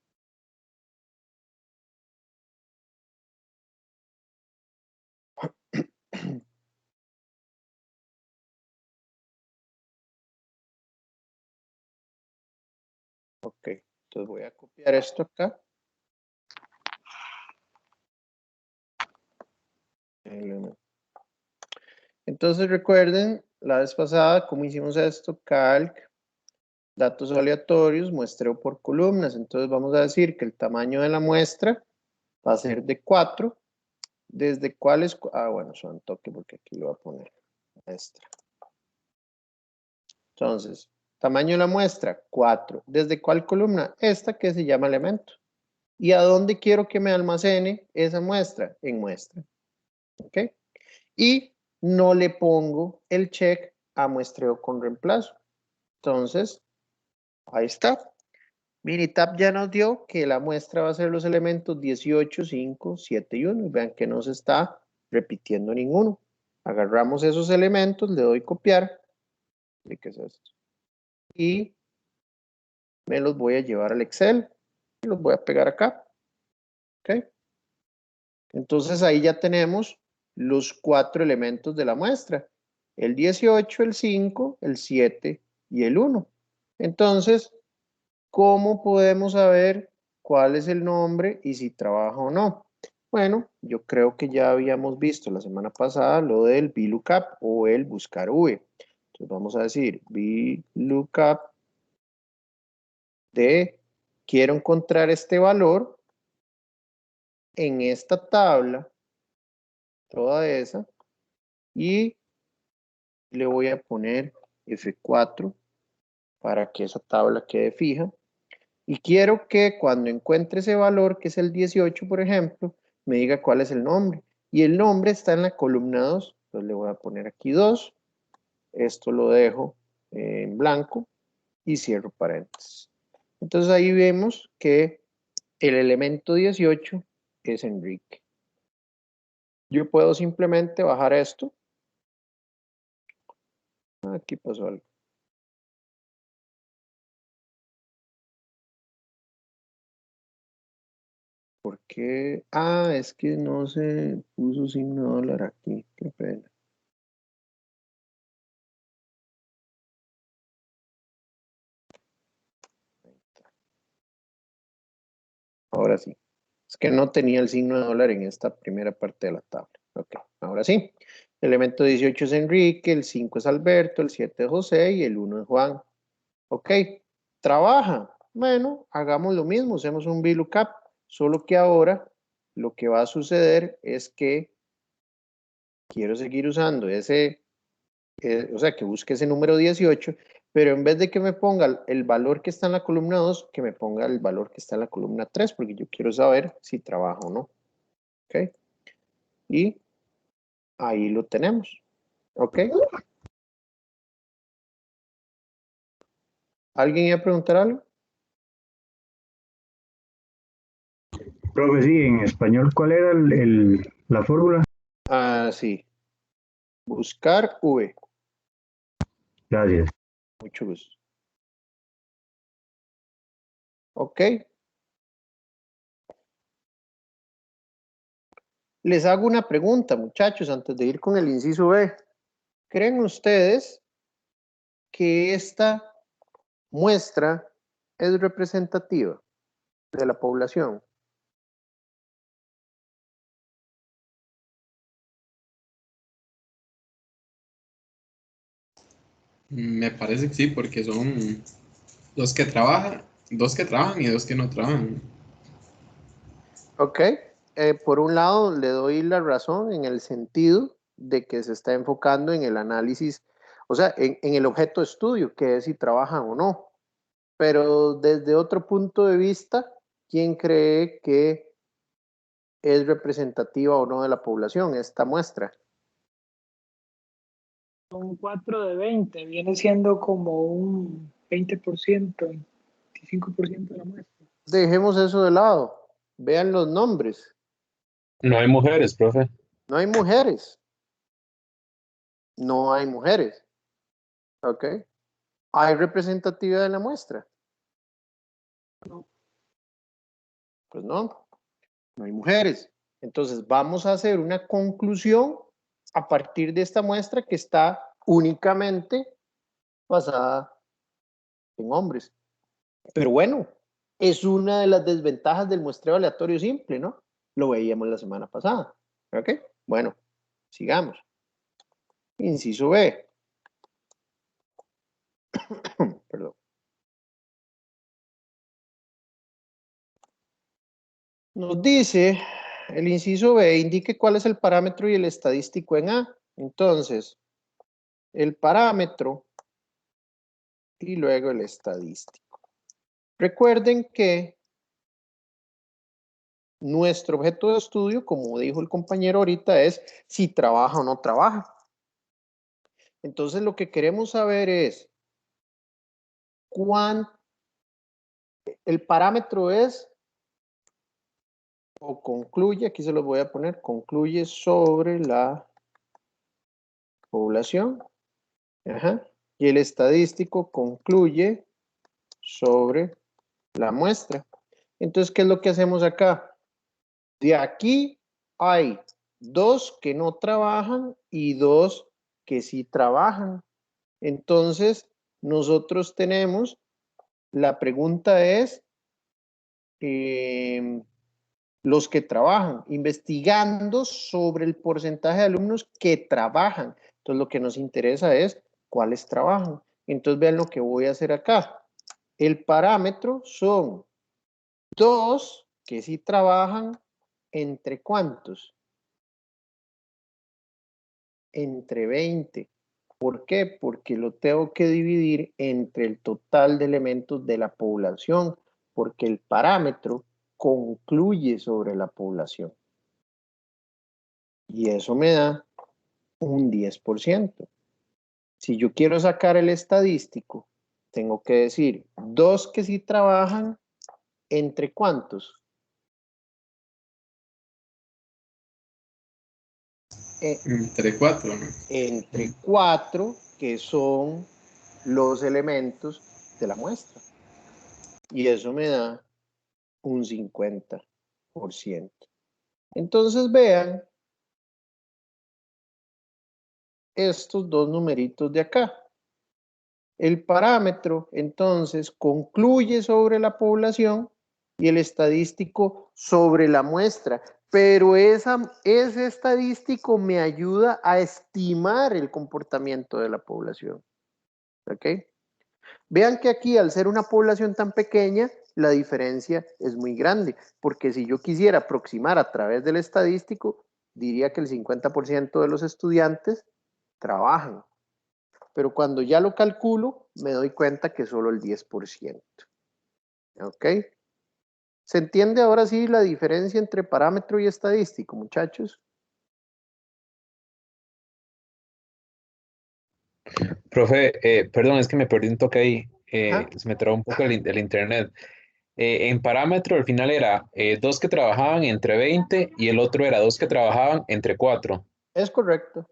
Ok, entonces voy a copiar esto acá. Entonces recuerden la vez pasada cómo hicimos esto, calc, datos aleatorios, muestreo por columnas. Entonces vamos a decir que el tamaño de la muestra va a ser de 4. ¿Desde cuáles? Bueno, son toque porque aquí lo voy a poner muestra. Entonces, tamaño de la muestra, 4. ¿Desde cuál columna? Esta que se llama elemento. ¿Y a dónde quiero que me almacene esa muestra? En muestra. ¿Ok? Y no le pongo el check a muestreo con reemplazo. Entonces, ahí está. Minitab ya nos dio que la muestra va a ser los elementos 18, 5, 7 y 1. Vean que no se está repitiendo ninguno. Agarramos esos elementos, le doy copiar. ¿Qué es esto? Y me los voy a llevar al Excel. Y los voy a pegar acá. ¿Ok? Entonces ahí ya tenemos los 4 elementos de la muestra. El 18, el 5, el 7 y el 1. Entonces, ¿cómo podemos saber cuál es el nombre y si trabaja o no? Bueno, yo creo que ya habíamos visto la semana pasada lo del VLOOKUP o el buscar V. Entonces vamos a decir VLOOKUP de quiero encontrar este valor en esta tabla, toda esa, y le voy a poner F4 para que esa tabla quede fija. Y quiero que cuando encuentre ese valor, que es el 18, por ejemplo, me diga cuál es el nombre. Y el nombre está en la columna 2. Entonces le voy a poner aquí 2. Esto lo dejo en blanco y cierro paréntesis. Entonces ahí vemos que el elemento 18 es Enrique. yo puedo simplemente bajar esto. Aquí pasó algo. ¿Por qué? Ah, es que no se puso signo de dólar aquí. Qué pena. Ahora sí. Es que no tenía el signo de dólar en esta primera parte de la tabla. Ok, ahora sí. El elemento 18 es Enrique, el 5 es Alberto, el 7 es José y el 1 es Juan. Ok, trabaja. Bueno, hagamos lo mismo, hacemos un VLOOKUP, solo que ahora lo que va a suceder es que quiero seguir usando ese, o sea, que busque ese número 18, pero en vez de que me ponga el valor que está en la columna 2, que me ponga el valor que está en la columna 3, porque yo quiero saber si trabaja o no. Ok, y ahí lo tenemos. Ok. ¿Alguien iba a preguntar algo? Profe, sí, en español, ¿cuál era la fórmula? Ah, sí. Buscar V. Gracias. Mucho gusto. Ok. Les hago una pregunta, muchachos, antes de ir con el inciso B. ¿Creen ustedes que esta muestra es representativa de la población? Me parece que sí, porque son dos que trabajan y dos que no trabajan. Ok. Por un lado, le doy la razón en el sentido de que se está enfocando en el análisis, o sea, en el objeto de estudio, que es si trabajan o no. Pero desde otro punto de vista, ¿quién cree que es representativa o no de la población esta muestra? Son 4 de 20, viene siendo como un 20%, 25% de la muestra. Dejemos eso de lado. Vean los nombres. No hay mujeres, profe. No hay mujeres. No hay mujeres. ¿Ok? ¿Hay representatividad de la muestra? No. Pues no. No hay mujeres. Entonces vamos a hacer una conclusión a partir de esta muestra que está únicamente basada en hombres. Pero bueno, es una de las desventajas del muestreo aleatorio simple, ¿no? Lo veíamos la semana pasada. ¿Ok? Bueno, sigamos. Inciso B. Perdón. Nos dice el inciso B, indique cuál es el parámetro y el estadístico en A. Entonces, el parámetro y luego el estadístico. Recuerden que nuestro objeto de estudio, como dijo el compañero ahorita, es si trabaja o no trabaja. Entonces, lo que queremos saber es cuánto el parámetro es o concluye, aquí se los voy a poner, concluye sobre la población. Ajá. Y el estadístico concluye sobre la muestra. Entonces, ¿qué es lo que hacemos acá? De aquí hay 2 que no trabajan y 2 que sí trabajan. Entonces, nosotros tenemos, la pregunta es, los que trabajan, investigando sobre el porcentaje de alumnos que trabajan. Entonces, lo que nos interesa es cuáles trabajan. Entonces, vean lo que voy a hacer acá. El parámetro son 2 que sí trabajan, ¿entre cuántos? Entre 20. ¿Por qué? Porque lo tengo que dividir entre el total de elementos de la población, porque el parámetro concluye sobre la población. Y eso me da un 10%. Si yo quiero sacar el estadístico, tengo que decir 2 que sí trabajan, ¿entre cuántos? Entre 4, ¿no? Entre 4, que son los elementos de la muestra. Y eso me da un 50%. Entonces vean estos dos numeritos de acá. El parámetro, entonces, concluye sobre la población y el estadístico sobre la muestra. Pero ese estadístico me ayuda a estimar el comportamiento de la población. ¿Ok? Vean que aquí, al ser una población tan pequeña, la diferencia es muy grande, porque si yo quisiera aproximar a través del estadístico, diría que el 50% de los estudiantes trabajan. Pero cuando ya lo calculo, me doy cuenta que solo el 10%. ¿Ok? ¿Se entiende ahora sí la diferencia entre parámetro y estadístico, muchachos? Profe, perdón, es que me perdí un toque ahí. Se me trabó un poco el internet. En parámetro, al final era 2 que trabajaban entre 20 y el otro era 2 que trabajaban entre 4. Es correcto.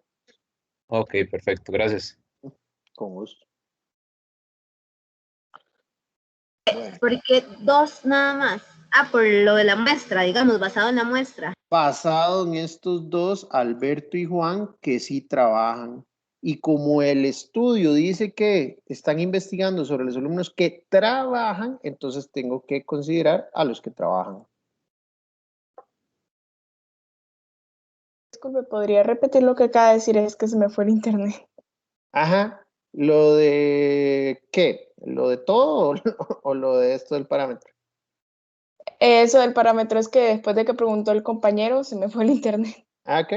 Ok, perfecto, gracias. Con gusto. Bueno. ¿Por qué 2 nada más? Ah, por lo de la muestra, digamos, basado en la muestra. Basado en estos dos, Alberto y Juan, que sí trabajan. Y como el estudio dice que están investigando sobre los alumnos que trabajan, entonces tengo que considerar a los que trabajan. Disculpe, ¿podría repetir lo que acaba de decir? Es que se me fue el internet. Ajá. ¿Lo de qué? ¿Lo de todo o lo de esto del parámetro? Eso del parámetro es que después de que preguntó el compañero, se me fue el internet. Ok.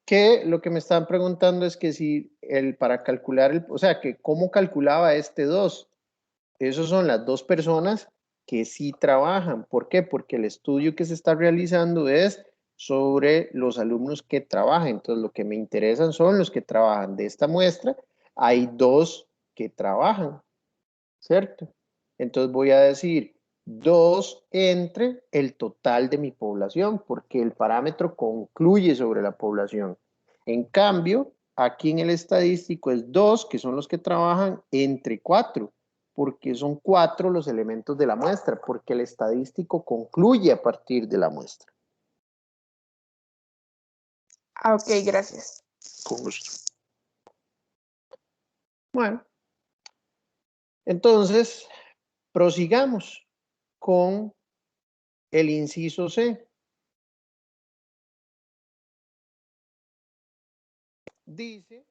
Que lo que me están preguntando es que si para calcular, o sea, que cómo calculaba este 2. Esas son las dos personas que sí trabajan. ¿Por qué? Porque el estudio que se está realizando es sobre los alumnos que trabajan. Entonces, lo que me interesan son los que trabajan. De esta muestra, hay 2 que trabajan, ¿cierto? Entonces, voy a decir 2 entre el total de mi población, porque el parámetro concluye sobre la población. En cambio, aquí en el estadístico es 2, que son los que trabajan, entre 4, porque son 4 los elementos de la muestra, porque el estadístico concluye a partir de la muestra. Ah, ok, gracias. Con gusto. Bueno, entonces, prosigamos con el inciso C. Dice,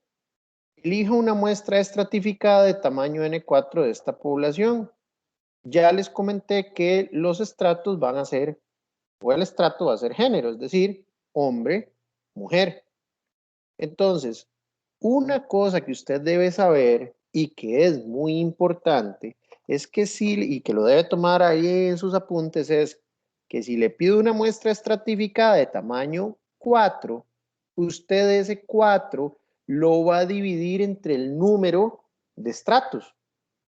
elija una muestra estratificada de tamaño N4 de esta población. Ya les comenté que los estratos van a ser, o el estrato va a ser género, es decir, hombre, mujer. Entonces, una cosa que usted debe saber y que es muy importante es que sí, y que lo debe tomar ahí en sus apuntes, es que si le pido una muestra estratificada de tamaño 4, usted ese 4 lo va a dividir entre el número de estratos.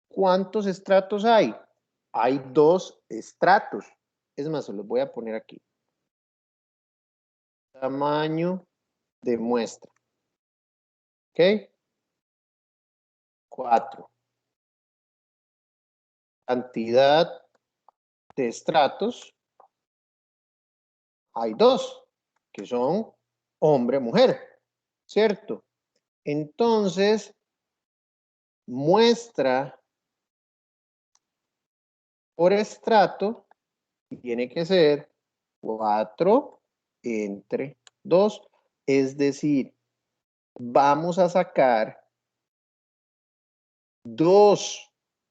¿Cuántos estratos hay? Hay 2 estratos. Es más, se los voy a poner aquí. Tamaño de muestra. ¿Ok? 4. Cantidad de estratos. Hay 2, que son hombre-mujer. ¿Cierto? Entonces, muestra por estrato tiene que ser 4 entre 2. Es decir, vamos a sacar 2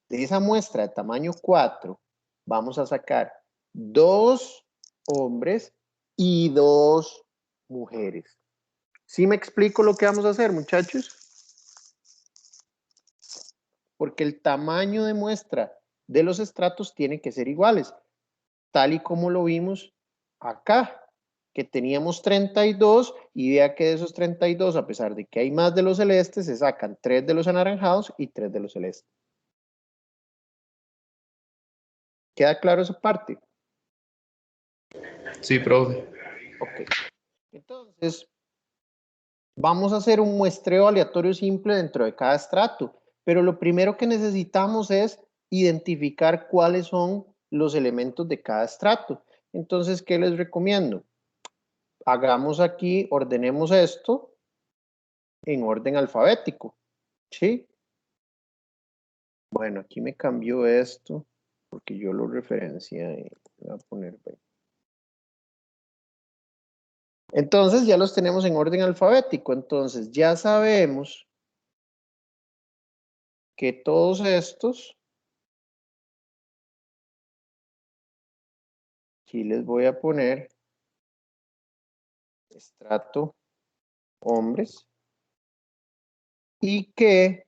de esa muestra de tamaño 4. Vamos a sacar 2 hombres y 2 mujeres. ¿Sí me explico lo que vamos a hacer, muchachos? Porque el tamaño de muestra de los estratos tiene que ser iguales, tal y como lo vimos acá, que teníamos 32 y vea que de esos 32, a pesar de que hay más de los celestes, se sacan 3 de los anaranjados y 3 de los celestes. ¿Queda claro esa parte? Sí, profe. Ok. Entonces, Vamos a hacer un muestreo aleatorio simple dentro de cada estrato, pero lo primero que necesitamos es identificar cuáles son los elementos de cada estrato. Entonces, ¿qué les recomiendo? Hagamos aquí, ordenemos esto en orden alfabético, ¿sí? Bueno, aquí me cambió esto porque yo lo referencié. Voy a poner B. Entonces ya los tenemos en orden alfabético. Entonces ya sabemos que todos estos, aquí les voy a poner estrato hombres y que,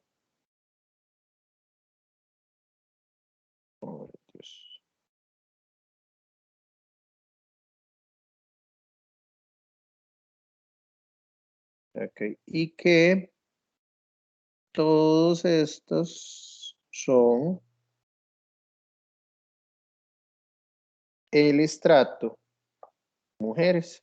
oh, Dios. Okay. Y que todos estos son el estrato mujeres.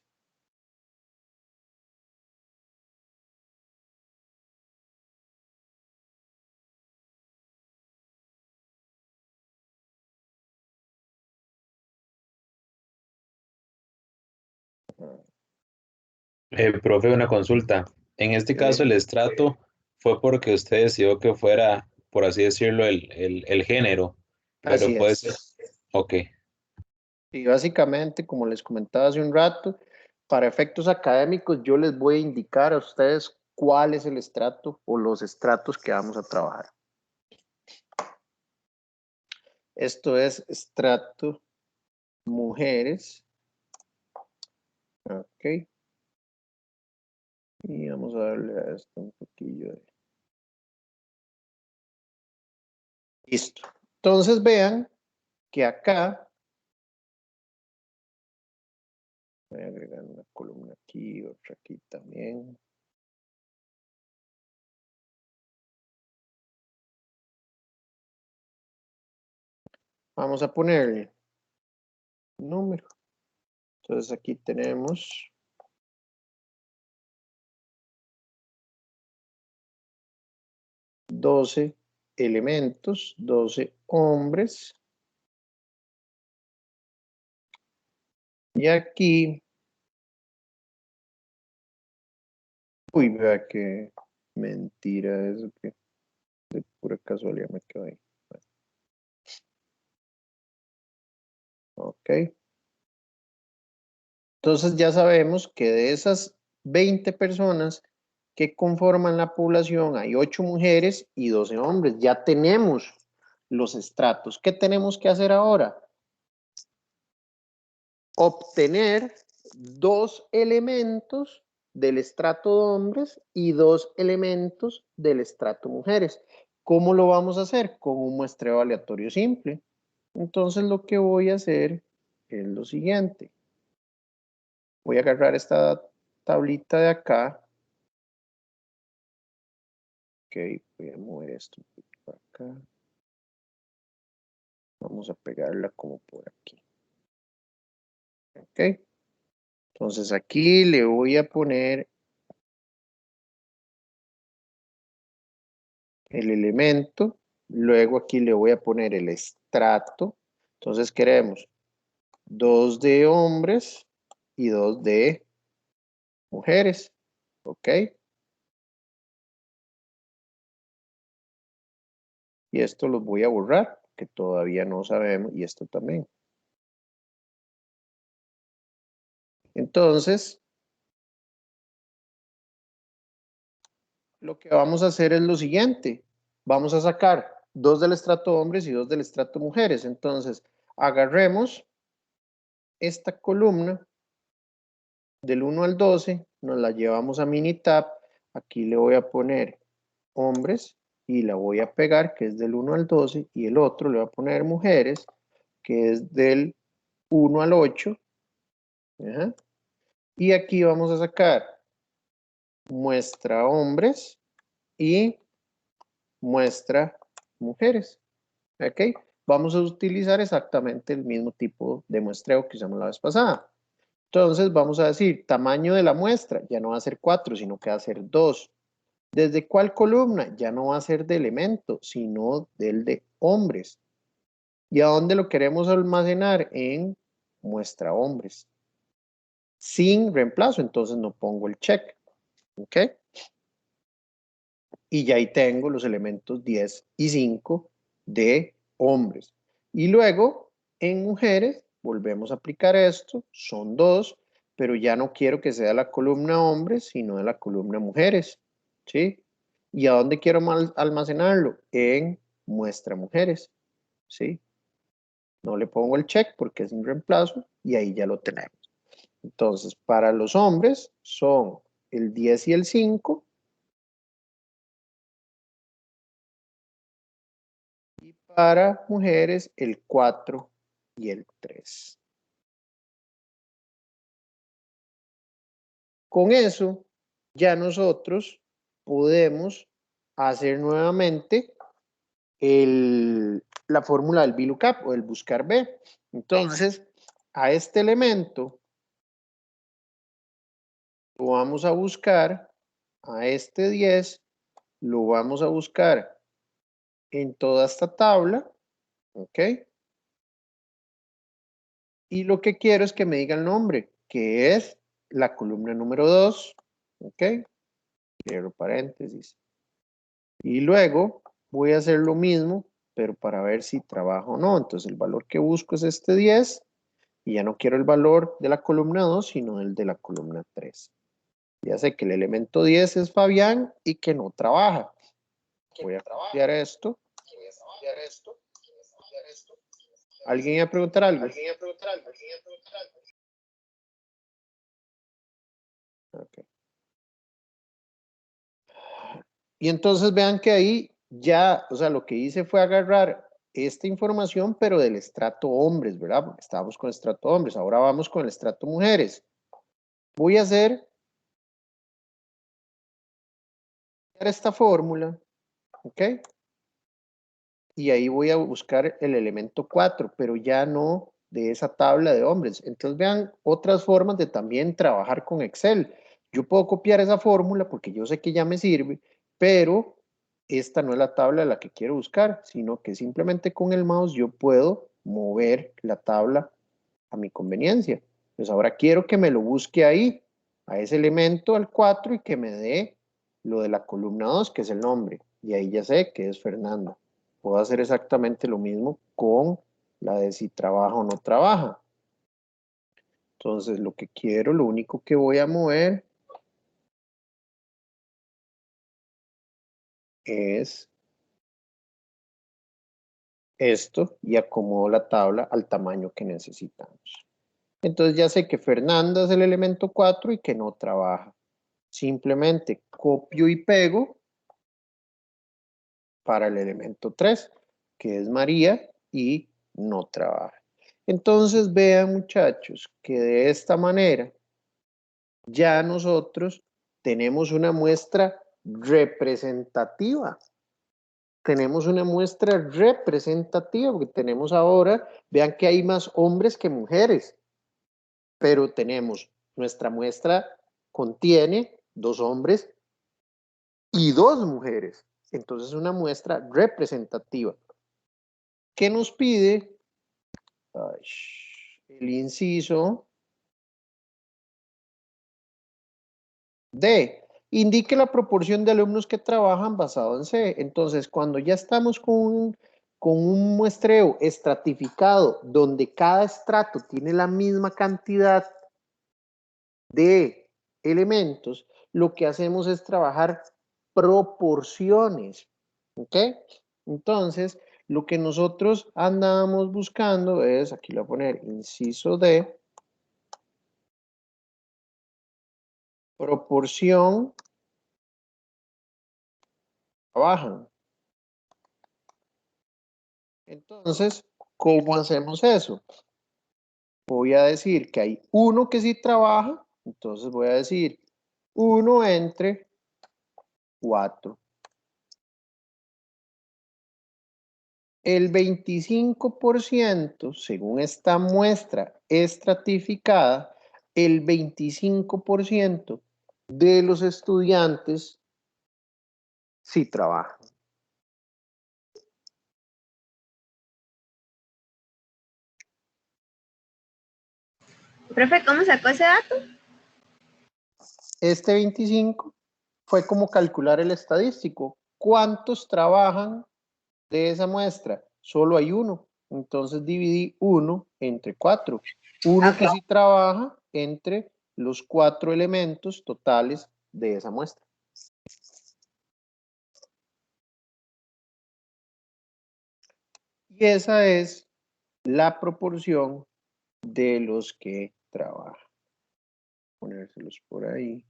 Profe, una consulta. En este caso, el estrato fue porque usted decidió que fuera, por así decirlo, el género, Así pero puede ser. es. Ok. Y básicamente, como les comentaba hace un rato, para efectos académicos, yo les voy a indicar a ustedes cuál es el estrato o los estratos que vamos a trabajar. Esto es estrato mujeres. Ok. Y vamos a darle a esto un poquillo de... Listo. Entonces vean que acá voy a agregar una columna aquí, otra aquí también. Vamos a ponerle número. Entonces aquí tenemos 12 elementos, 12 hombres. Y aquí, uy, vea que mentira eso que de pura casualidad me quedó ahí. Ok. Entonces ya sabemos que de esas 20 personas que conforman la población hay 8 mujeres y 12 hombres. Ya tenemos los estratos. ¿Qué tenemos que hacer ahora? Obtener 2 elementos del estrato de hombres y 2 elementos del estrato mujeres. ¿Cómo lo vamos a hacer? Con un muestreo aleatorio simple. Entonces lo que voy a hacer es lo siguiente. Voy a agarrar esta tablita de acá. Ok, voy a mover esto un poquito para acá. Vamos a pegarla como por aquí. Ok. Entonces aquí le voy a poner el elemento. Luego aquí le voy a poner el estrato. Entonces queremos 2 de hombres y 2 de mujeres. Ok. Y esto los voy a borrar, que todavía no sabemos. Y esto también. Entonces, lo que vamos a hacer es lo siguiente. Vamos a sacar 2 del estrato hombres y 2 del estrato mujeres. Entonces, agarremos esta columna del 1 al 12, nos la llevamos a Minitab. Aquí le voy a poner hombres y la voy a pegar, que es del 1 al 12, y el otro le voy a poner mujeres, que es del 1 al 8. Ajá. Y aquí vamos a sacar muestra hombres y muestra mujeres. ¿Ok? Vamos a utilizar exactamente el mismo tipo de muestreo que usamos la vez pasada. Entonces vamos a decir, tamaño de la muestra, ya no va a ser 4, sino que va a ser 2. ¿Desde cuál columna? Ya no va a ser de elemento, sino del de hombres. ¿Y a dónde lo queremos almacenar? En muestra hombres. Sin reemplazo, entonces no pongo el check. ¿Ok? Y ya ahí tengo los elementos 10 y 5 de hombres. Y luego, en mujeres, volvemos a aplicar esto, son 2, pero ya no quiero que sea la columna hombres, sino de la columna mujeres. ¿Sí? ¿Y a dónde quiero almacenarlo? En muestra mujeres. ¿Sí? No le pongo el check porque es sin reemplazo y ahí ya lo tenemos. Entonces, para los hombres son el 10 y el 5. Y para mujeres el 4 y el 3. Con eso, ya nosotros podemos hacer nuevamente la fórmula del VLOOKUP o el buscar B. Entonces, a este elemento lo vamos a buscar, a este 10 lo vamos a buscar en toda esta tabla, ¿ok? Y lo que quiero es que me diga el nombre, que es la columna número 2, ¿ok? Cierro paréntesis. Y luego voy a hacer lo mismo, pero para ver si trabaja o no. Entonces el valor que busco es este 10 y ya no quiero el valor de la columna 2, sino el de la columna 3. Ya sé que el elemento 10 es Fabián y que no trabaja. Voy a copiar esto. ¿Alguien iba a preguntar algo? Okay. Y entonces vean que ahí ya, o sea, lo que hice fue agarrar esta información, pero del estrato hombres, ¿verdad? Porque estábamos con estrato hombres, ahora vamos con el estrato mujeres. Voy a hacer esta fórmula, ¿ok? Y ahí voy a buscar el elemento 4, pero ya no de esa tabla de hombres. Entonces vean otras formas de también trabajar con Excel. Yo puedo copiar esa fórmula porque yo sé que ya me sirve, pero esta no es la tabla de la que quiero buscar, sino que simplemente con el mouse yo puedo mover la tabla a mi conveniencia. Pues ahora quiero que me lo busque ahí, a ese elemento, al 4, y que me dé lo de la columna 2, que es el nombre. Y ahí ya sé que es Fernanda. Puedo hacer exactamente lo mismo con la de si trabaja o no trabaja. Entonces, lo que quiero, lo único que voy a mover es esto y acomodo la tabla al tamaño que necesitamos. Entonces ya sé que Fernanda es el elemento 4 y que no trabaja. Simplemente copio y pego para el elemento 3, que es María y no trabaja. Entonces vean, muchachos, que de esta manera ya nosotros tenemos una muestra representativa. Tenemos una muestra representativa porque tenemos ahora, vean que hay más hombres que mujeres, pero tenemos, nuestra muestra contiene 2 hombres y 2 mujeres. Entonces es una muestra representativa. ¿Qué nos pide? El inciso D. Indique la proporción de alumnos que trabajan basado en C. Entonces, cuando ya estamos con un muestreo estratificado donde cada estrato tiene la misma cantidad de elementos, lo que hacemos es trabajar proporciones. ¿Ok? Entonces, lo que nosotros andábamos buscando es, aquí lo voy a poner, inciso D, proporción trabajan. Entonces, ¿cómo hacemos eso? Voy a decir que hay uno que sí trabaja, entonces voy a decir 1 entre 4. El 25%, según esta muestra estratificada, el 25% de los estudiantes sí trabajan. Profe, ¿cómo sacó ese dato? Este 25 fue como calcular el estadístico. ¿Cuántos trabajan de esa muestra? Solo hay uno. Entonces dividí 1 entre 4. Uno que sí trabaja entre los 4 elementos totales de esa muestra. Y esa es la proporción de los que trabajan. Ponérselos por ahí.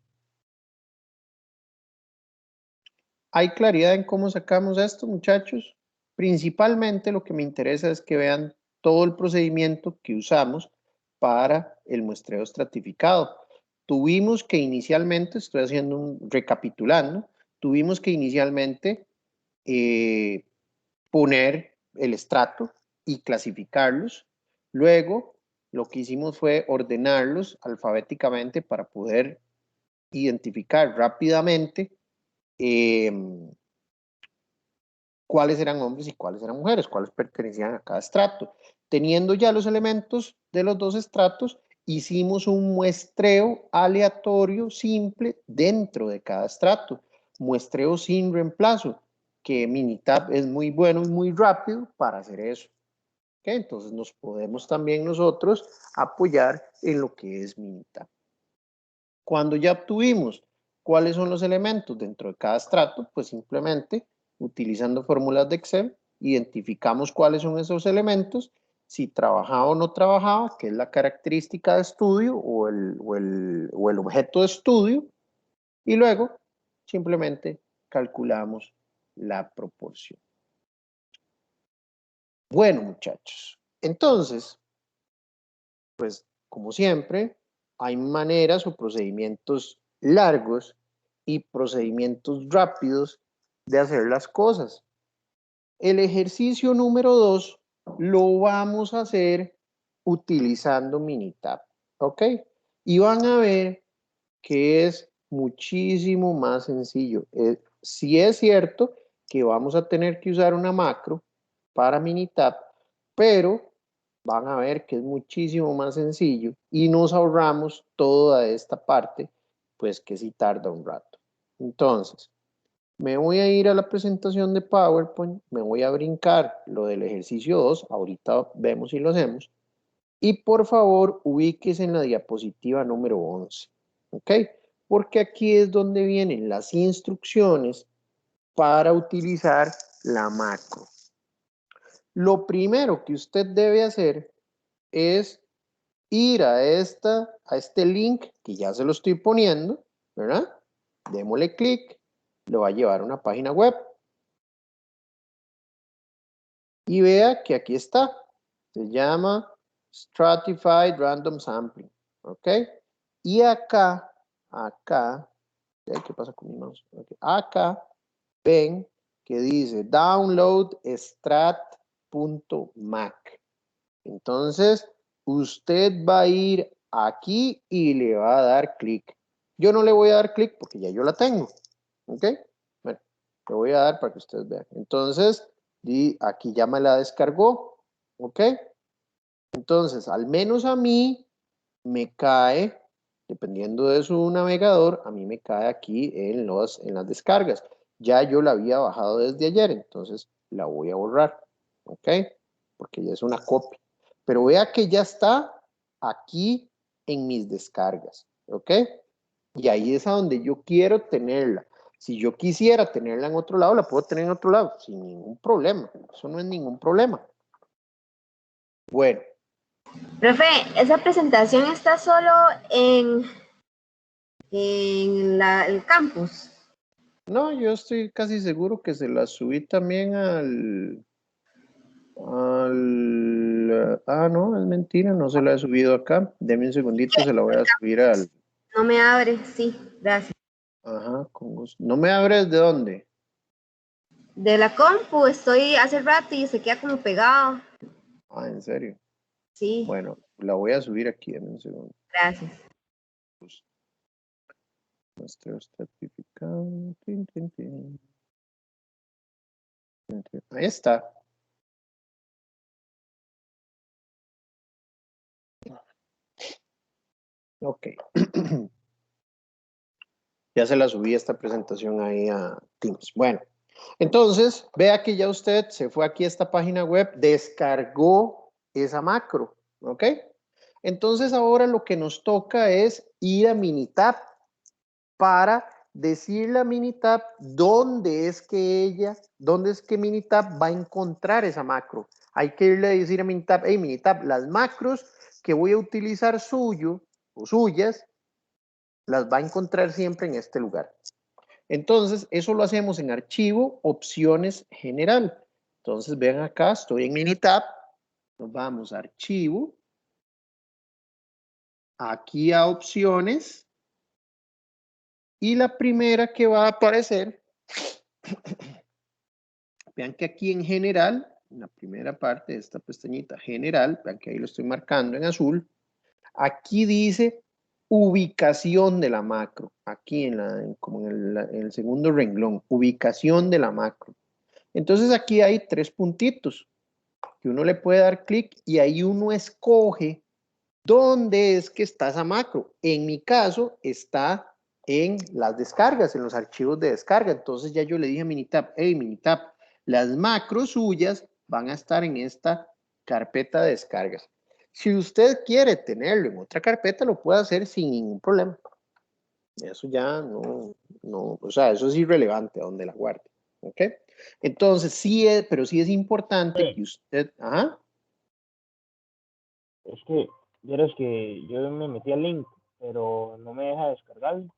¿Hay claridad en cómo sacamos esto, muchachos? Principalmente lo que me interesa es que vean todo el procedimiento que usamos para el muestreo estratificado. Tuvimos que inicialmente, estoy haciendo un recapitulando, tuvimos que inicialmente poner el estrato y clasificarlos. Luego, lo que hicimos fue ordenarlos alfabéticamente para poder identificar rápidamente cuáles eran hombres y cuáles eran mujeres, cuáles pertenecían a cada estrato. Teniendo ya los elementos de los dos estratos, hicimos un muestreo aleatorio simple dentro de cada estrato. Muestreo sin reemplazo, que Minitab es muy bueno y muy rápido para hacer eso. ¿Okay? Entonces nos podemos también nosotros apoyar en lo que es Minitab. Cuando ya obtuvimos cuáles son los elementos dentro de cada estrato, pues simplemente utilizando fórmulas de Excel, identificamos cuáles son esos elementos, si trabajaba o no trabajaba, que es la característica de estudio o el objeto de estudio, y luego simplemente calculamos la proporción. Bueno, muchachos, entonces, pues como siempre, hay maneras o procedimientos largos y procedimientos rápidos de hacer las cosas. El ejercicio número 2 lo vamos a hacer utilizando Minitab, ¿ok? Y van a ver que es muchísimo más sencillo. Sí es cierto que vamos a tener que usar una macro para Minitab, pero van a ver que es muchísimo más sencillo y nos ahorramos toda esta parte, pues que sí tarda un rato. Entonces, me voy a ir a la presentación de PowerPoint, me voy a brincar lo del ejercicio 2, ahorita vemos si lo hacemos, y por favor ubíquese en la diapositiva número 11, ¿ok? Porque aquí es donde vienen las instrucciones para utilizar la macro. Lo primero que usted debe hacer es ir a este link que ya se lo estoy poniendo, ¿verdad? Démosle clic, lo va a llevar a una página web. Y vea que aquí está, se llama Stratified Random Sampling, ¿ok? Y acá, ¿qué pasa con mi mouse? Okay. Acá ven que dice download strat.mac. Entonces, usted va a ir aquí y le va a dar clic. Yo no le voy a dar clic porque ya yo la tengo, ¿ok? Bueno, le voy a dar para que ustedes vean. Entonces, y aquí ya me la descargó, ¿ok? Entonces, al menos a mí me cae, dependiendo de su navegador, a mí me cae aquí en las descargas. Ya yo la había bajado desde ayer, entonces la voy a borrar, ¿ok? Porque ya es una copia. Pero vea que ya está aquí en mis descargas, ¿ok? Y ahí es a donde yo quiero tenerla. Si yo quisiera tenerla en otro lado, la puedo tener en otro lado, sin ningún problema. Eso no es ningún problema. Bueno. Profe, ¿esa presentación está solo en el campus? No, yo estoy casi seguro que se la subí también no, es mentira, no se la he subido acá. Deme un segundito, se la voy a subir al... No me abre, sí, gracias. Ajá, con gusto. ¿No me abres de dónde? De la compu, estoy hace rato y se queda como pegado. Ah, ¿en serio? Sí. Bueno, la voy a subir aquí, deme un segundo. Gracias. Muestreo estratificado. Ahí está. Ok. Ya se la subí esta presentación ahí a Teams. Bueno, entonces, vea que ya usted se fue aquí a esta página web, descargó esa macro, ¿ok? Entonces ahora lo que nos toca es ir a Minitab para decirle a Minitab dónde es que Minitab va a encontrar esa macro. Hay que irle a decir a Minitab, hey Minitab, las macros que voy a utilizar suyo o suyas, las va a encontrar siempre en este lugar. Entonces, eso lo hacemos en archivo, opciones, general. Entonces, vean acá, estoy en Minitab, nos vamos a archivo, aquí a opciones, y la primera que va a aparecer, vean que aquí en general, en la primera parte de esta pestañita general, vean que ahí lo estoy marcando en azul, aquí dice ubicación de la macro, aquí como en el segundo renglón, ubicación de la macro. Entonces aquí hay 3 puntitos que uno le puede dar clic y ahí uno escoge dónde es que está esa macro. En mi caso está en las descargas, en los archivos de descarga. Entonces ya yo le dije a Minitab, hey Minitab, las macros suyas van a estar en esta carpeta de descargas. Si usted quiere tenerlo en otra carpeta, lo puede hacer sin ningún problema. Eso ya no, o sea, eso es irrelevante a donde la guarde. ¿Ok? Entonces, sí es, pero sí es importante que usted, ajá. Es que, vieras que yo me metí al link, pero no me deja descargarlo.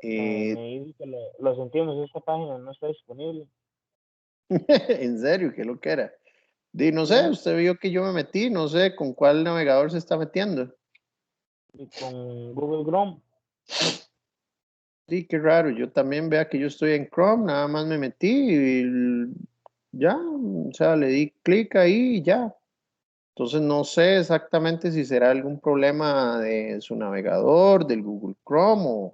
Me dice que lo sentimos, esta página no está disponible. En serio, ¿qué lo que era? No sé, usted vio que yo me metí, no sé con cuál navegador se está metiendo. Con Google Chrome. Sí, qué raro, yo también vea que yo estoy en Chrome, nada más me metí y ya, o sea, le di clic ahí y ya. Entonces no sé exactamente si será algún problema de su navegador, del Google Chrome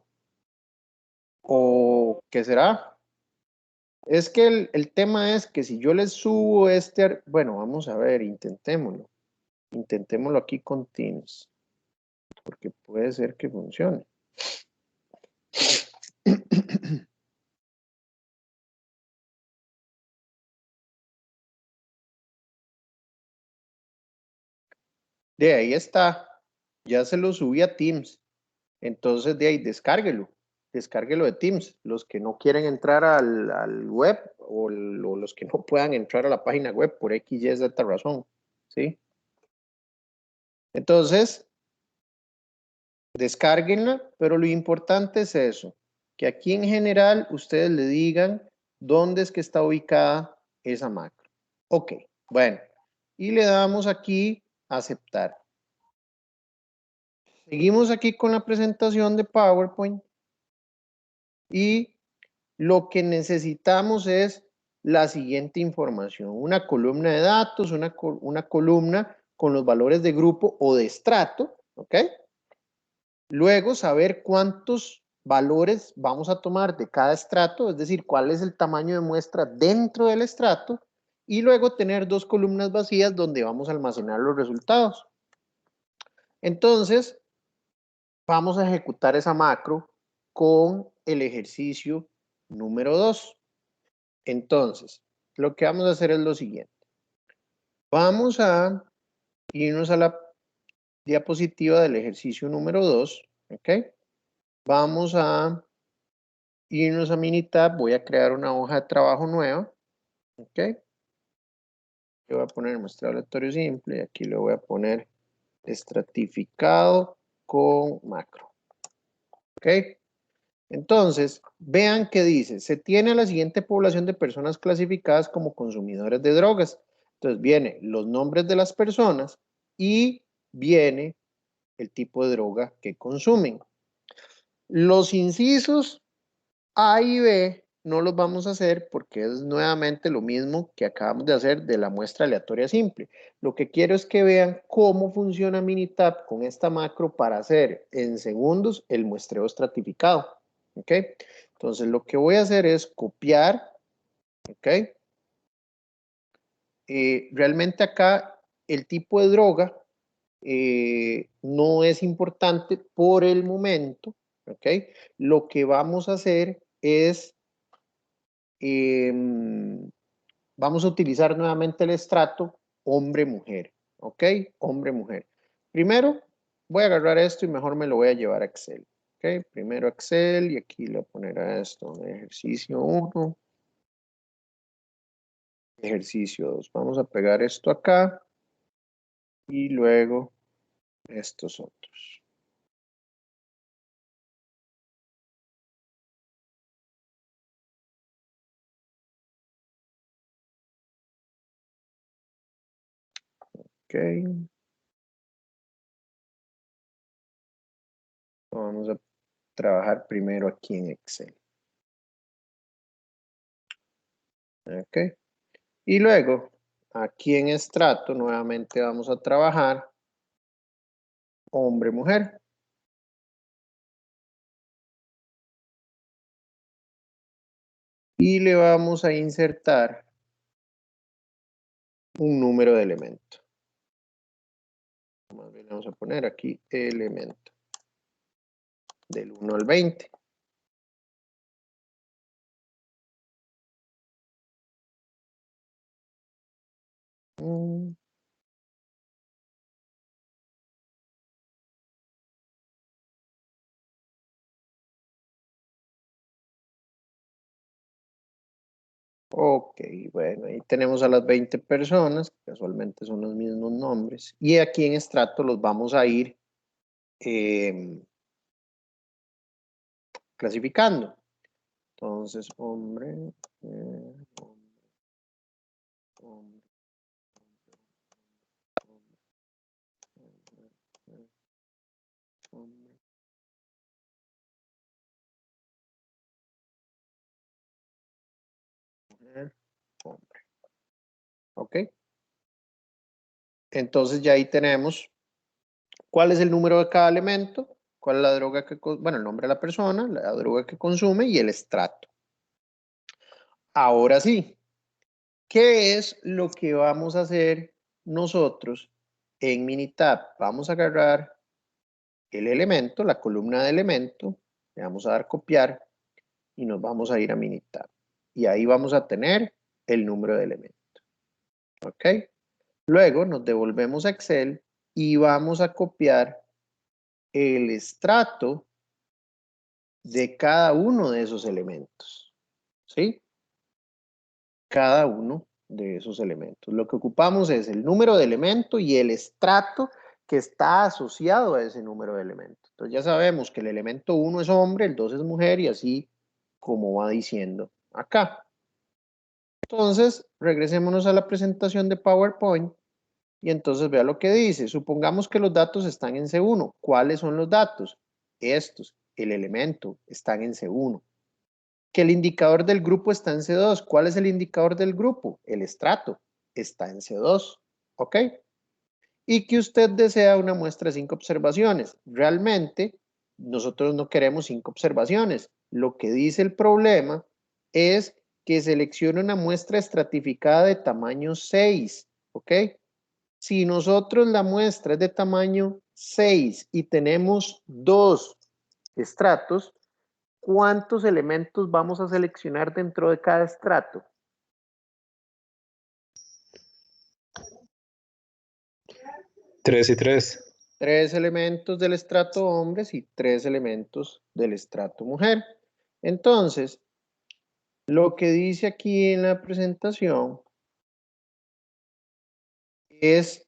o qué será. Es que el tema es que si yo les subo bueno, vamos a ver, intentémoslo. Intentémoslo aquí con Teams, porque puede ser que funcione. De ahí está, ya se lo subí a Teams. Entonces de ahí descárguelo de Teams. Los que no quieren entrar al web o los que no puedan entrar a la página web por X, Y, Z razón. ¿Sí? Entonces, descárguenla, pero lo importante es eso, que aquí en general ustedes le digan dónde es que está ubicada esa macro. Ok, bueno, y le damos aquí a aceptar. Seguimos aquí con la presentación de PowerPoint y lo que necesitamos es la siguiente información, una columna de datos, una columna con los valores de grupo o de estrato, ¿ok? Luego saber cuántos valores vamos a tomar de cada estrato, es decir, cuál es el tamaño de muestra dentro del estrato, y luego tener 2 columnas vacías donde vamos a almacenar los resultados. Entonces, vamos a ejecutar esa macro con el ejercicio número 2. Entonces, lo que vamos a hacer es lo siguiente. Vamos a irnos a la diapositiva del ejercicio número 2, ¿ok? Vamos a irnos a Minitab, voy a crear una hoja de trabajo nueva, ¿ok? Yo voy a poner muestra aleatorio simple y aquí le voy a poner estratificado con macro, ¿ok? Entonces, vean que dice, se tiene la siguiente población de personas clasificadas como consumidores de drogas. Entonces, viene los nombres de las personas y viene el tipo de droga que consumen. Los incisos A y B no los vamos a hacer porque es nuevamente lo mismo que acabamos de hacer de la muestra aleatoria simple. Lo que quiero es que vean cómo funciona Minitab con esta macro para hacer en segundos el muestreo estratificado. ¿Ok? Entonces lo que voy a hacer es copiar. ¿Ok? Realmente acá el tipo de droga no es importante por el momento. ¿Ok? Lo que vamos a hacer es vamos a utilizar nuevamente el estrato hombre-mujer, ¿ok? Hombre-mujer. Primero voy a agarrar esto y mejor me lo voy a llevar a Excel, ¿ok? Primero Excel y aquí le voy a poner a esto, ejercicio 1, ejercicio 2. Vamos a pegar esto acá y luego estos otros. Ok. Vamos a trabajar primero aquí en Excel. Ok. Y luego, aquí en estrato, nuevamente vamos a trabajar hombre-mujer. Y le vamos a insertar un número de elemento. Más bien vamos a poner aquí elemento. Del 1 al 20. Ok, bueno, ahí tenemos a las 20 personas, que casualmente son los mismos nombres. Y aquí en estrato los vamos a ir clasificando. Entonces, hombre, hombre. Ok. Entonces ya ahí tenemos cuál es el número de cada elemento, cuál es la droga que, bueno, el nombre de la persona, la droga que consume y el estrato. Ahora sí, ¿qué es lo que vamos a hacer nosotros en Minitab? Vamos a agarrar el elemento, la columna de elemento, le vamos a dar copiar y nos vamos a ir a Minitab. Y ahí vamos a tener el número de elemento. ¿Ok? Luego nos devolvemos a Excel y vamos a copiar el estrato de cada uno de esos elementos. ¿Sí? Cada uno de esos elementos. Lo que ocupamos es el número de elemento y el estrato que está asociado a ese número de elementos. Entonces ya sabemos que el elemento 1 es hombre, el 2 es mujer y así como va diciendo acá. Entonces, regresémonos a la presentación de PowerPoint y entonces vea lo que dice. Supongamos que los datos están en C1. ¿Cuáles son los datos? Estos, el elemento, están en C1. Que el indicador del grupo está en C2. ¿Cuál es el indicador del grupo? El estrato está en C2. ¿Ok? Y que usted desea una muestra de 5 observaciones. Realmente, nosotros no queremos 5 observaciones. Lo que dice el problema es que seleccione una muestra estratificada de tamaño 6. ¿Ok? Si nosotros la muestra es de tamaño 6 y tenemos 2 estratos, ¿cuántos elementos vamos a seleccionar dentro de cada estrato? Tres y 3. 3 elementos del estrato hombres y 3 elementos del estrato mujer. Entonces, lo que dice aquí en la presentación es,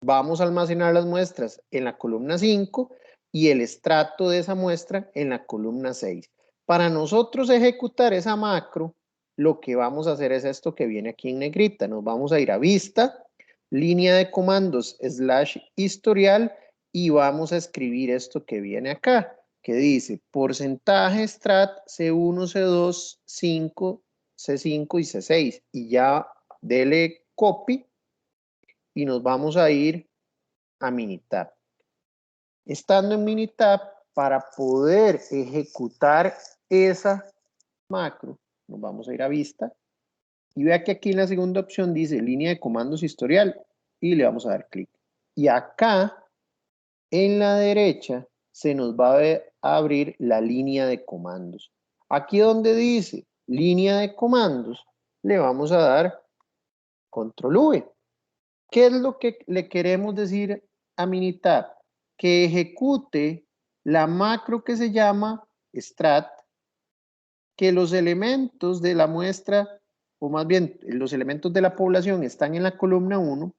vamos a almacenar las muestras en la columna 5 y el estrato de esa muestra en la columna 6. Para nosotros ejecutar esa macro, lo que vamos a hacer es esto que viene aquí en negrita. Nos vamos a ir a vista, línea de comandos / historial y vamos a escribir esto que viene acá, que dice porcentaje strat C1, C2, 5, C5 y C6. Y ya dele copy y nos vamos a ir a Minitab. Estando en Minitab, para poder ejecutar esa macro, nos vamos a ir a vista y vea que aquí en la segunda opción dice línea de comandos historial y le vamos a dar clic. Y acá en la derecha se nos va a abrir la línea de comandos. Aquí donde dice línea de comandos, le vamos a dar control V. ¿Qué es lo que le queremos decir a Minitab? Que ejecute la macro que se llama strat, que los elementos de la muestra, o más bien los elementos de la población están en la columna 1,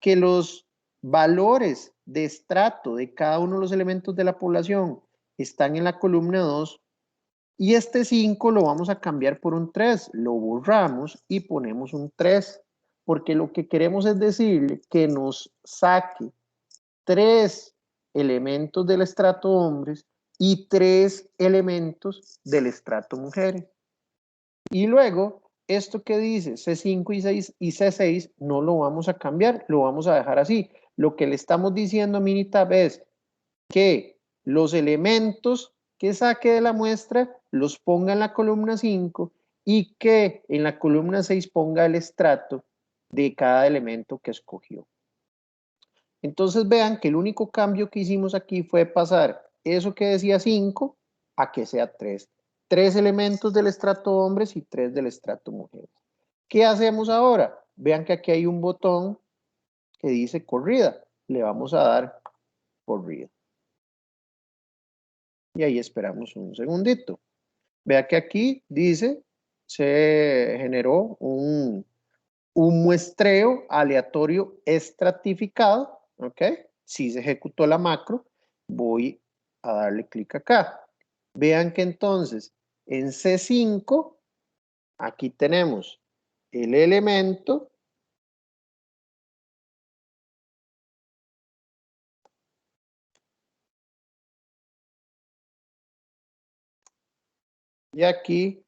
que los valores de estrato de cada uno de los elementos de la población están en la columna 2, y este 5 lo vamos a cambiar por un 3, lo borramos y ponemos un 3, porque lo que queremos es decirle que nos saque 3 elementos del estrato hombres y 3 elementos del estrato mujeres. Y luego, esto que dice C5 y C6 no lo vamos a cambiar, lo vamos a dejar así. Lo que le estamos diciendo a Minitab es que los elementos que saque de la muestra los ponga en la columna 5 y que en la columna 6 ponga el estrato de cada elemento que escogió. Entonces vean que el único cambio que hicimos aquí fue pasar eso que decía 5 a que sea 3. 3 elementos del estrato hombres y 3 del estrato mujeres. ¿Qué hacemos ahora? Vean que aquí hay un botón que dice corrida. Le vamos a dar corrida. Y ahí esperamos un segundito. Vea que aquí dice, se generó un muestreo aleatorio estratificado, ¿ok? Si se ejecutó la macro, voy a darle clic acá. Vean que entonces en C5, aquí tenemos el elemento y aquí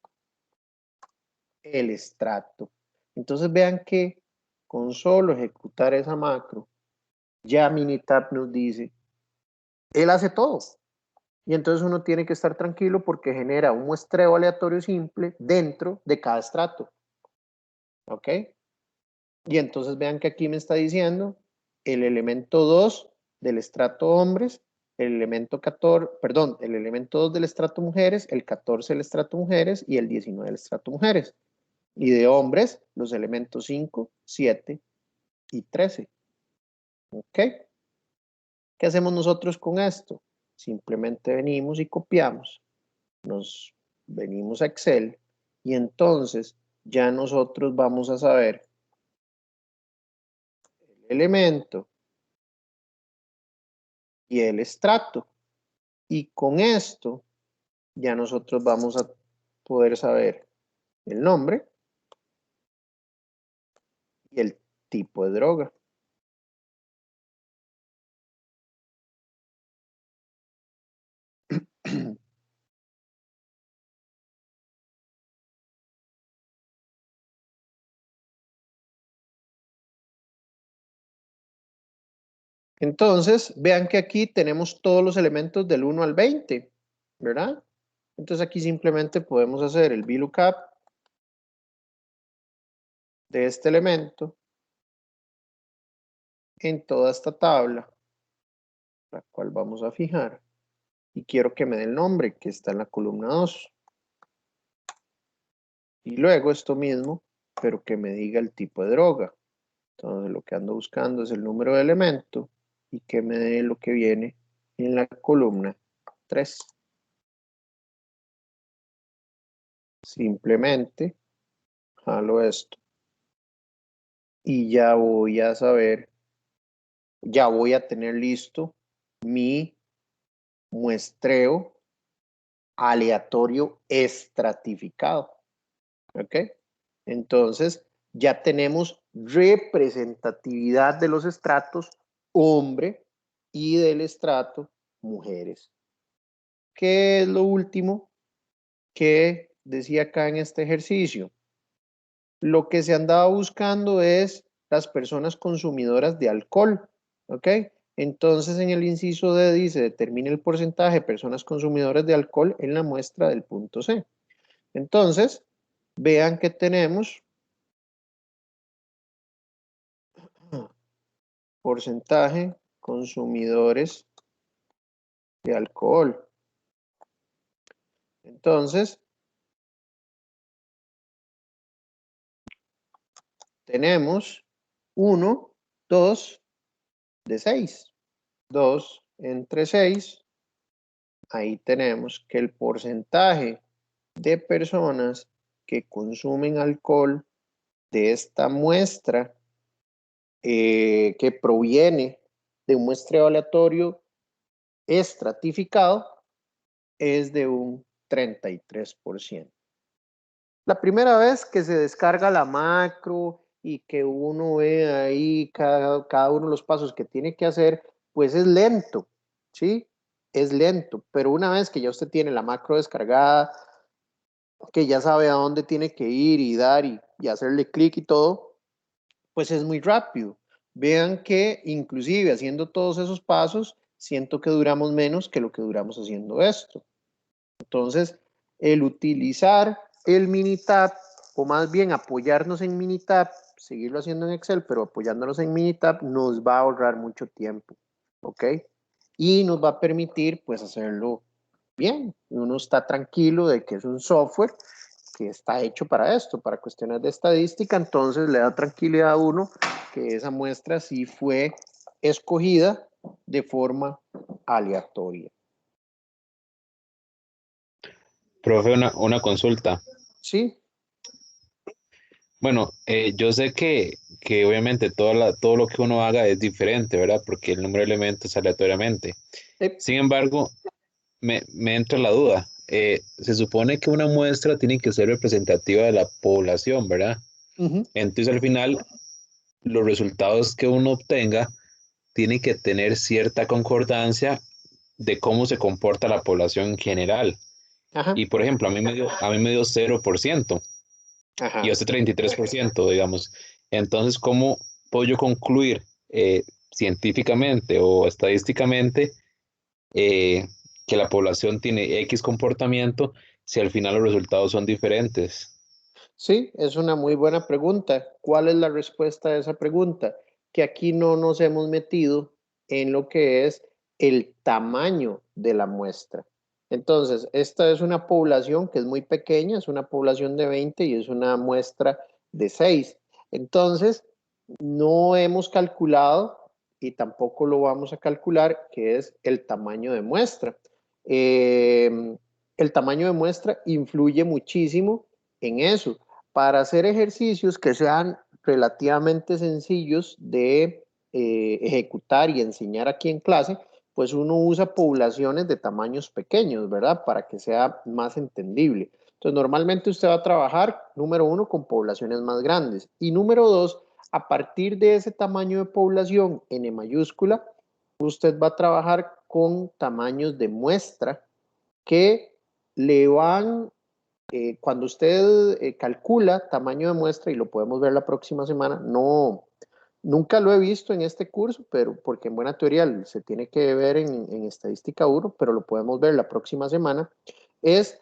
el estrato. Entonces vean que con solo ejecutar esa macro, ya Minitab nos dice, él hace todo. Y entonces uno tiene que estar tranquilo porque genera un muestreo aleatorio simple dentro de cada estrato. ¿Ok? Y entonces vean que aquí me está diciendo el elemento 2 del estrato hombres, el elemento 14, perdón, el elemento 2 del estrato mujeres, el 14 del estrato mujeres y el 19 del estrato mujeres. Y de hombres, los elementos 5, 7 y 13. ¿Ok? ¿Qué hacemos nosotros con esto? Simplemente venimos y copiamos. Nos venimos a Excel y entonces ya nosotros vamos a saber el elemento y el estrato. Y con esto ya nosotros vamos a poder saber el nombre y el tipo de droga. Entonces, vean que aquí tenemos todos los elementos del 1 al 20, ¿verdad? Entonces aquí simplemente podemos hacer el VLOOKUP de este elemento en toda esta tabla, la cual vamos a fijar. Y quiero que me dé el nombre que está en la columna 2. Y luego esto mismo, pero que me diga el tipo de droga. Entonces lo que ando buscando es el número de elemento y que me dé lo que viene en la columna 3. Simplemente jalo esto y ya voy a saber, ya voy a tener listo mi muestreo aleatorio estratificado. ¿Ok? Entonces ya tenemos representatividad de los estratos hombre y del estrato mujeres. ¿qué es lo último que decía acá en este ejercicio? Lo que se andaba buscando es las personas consumidoras de alcohol, ¿ok? Entonces en el inciso D dice, determine el porcentaje de personas consumidoras de alcohol en la muestra del punto C. Entonces, vean que tenemos porcentaje consumidores de alcohol. Entonces, tenemos 1, 2 de 6. 2 entre 6. Ahí tenemos que el porcentaje de personas que consumen alcohol de esta muestra que proviene de un muestreo aleatorio estratificado es de un 33%. La primera vez que se descarga la macro y que uno ve ahí cada uno de los pasos que tiene que hacer, pues es lento, ¿sí? Es lento, pero una vez que ya usted tiene la macro descargada, que ya sabe a dónde tiene que ir y dar y hacerle clic y todo, pues es muy rápido. Vean que inclusive haciendo todos esos pasos, siento que duramos menos que lo que duramos haciendo esto. Entonces, el utilizar el Minitab, o más bien apoyarnos en Minitab, seguirlo haciendo en Excel, pero apoyándonos en Minitab, nos va a ahorrar mucho tiempo, ¿ok? Y nos va a permitir, pues, hacerlo bien. Uno está tranquilo de que es un software que está hecho para esto, para cuestiones de estadística, entonces le da tranquilidad a uno que esa muestra sí fue escogida de forma aleatoria. Profe, una consulta. Sí. Bueno, yo sé que obviamente todo lo que uno haga es diferente, ¿verdad? Porque el número de elementos es aleatoriamente. Sin embargo, me entra la duda. Se supone que una muestra tiene que ser representativa de la población, ¿verdad? Entonces, al final, los resultados que uno obtenga tienen que tener cierta concordancia de cómo se comporta la población en general. Ajá. Y, por ejemplo, a mí me dio 0%. Ajá. Y este 33%, digamos. Entonces, ¿cómo puedo yo concluir científicamente o estadísticamente que la población tiene X comportamiento si al final los resultados son diferentes? Sí, es una muy buena pregunta. ¿Cuál es la respuesta a esa pregunta? Que aquí no nos hemos metido en lo que es el tamaño de la muestra. Entonces, esta es una población que es muy pequeña, es una población de 20 y es una muestra de 6. Entonces, no hemos calculado y tampoco lo vamos a calcular, que es el tamaño de muestra. El tamaño de muestra influye muchísimo en eso. Para hacer ejercicios que sean relativamente sencillos de ejecutar y enseñar aquí en clase, pues uno usa poblaciones de tamaños pequeños, ¿verdad? Para que sea más entendible. Entonces, normalmente usted va a trabajar, número 1, con poblaciones más grandes. Y número 2, a partir de ese tamaño de población, N mayúscula, usted va a trabajar con tamaños de muestra que le van cuando usted calcula tamaño de muestra, y lo podemos ver la próxima semana, nunca lo he visto en este curso, pero porque en buena teoría se tiene que ver en estadística 1, pero lo podemos ver la próxima semana, es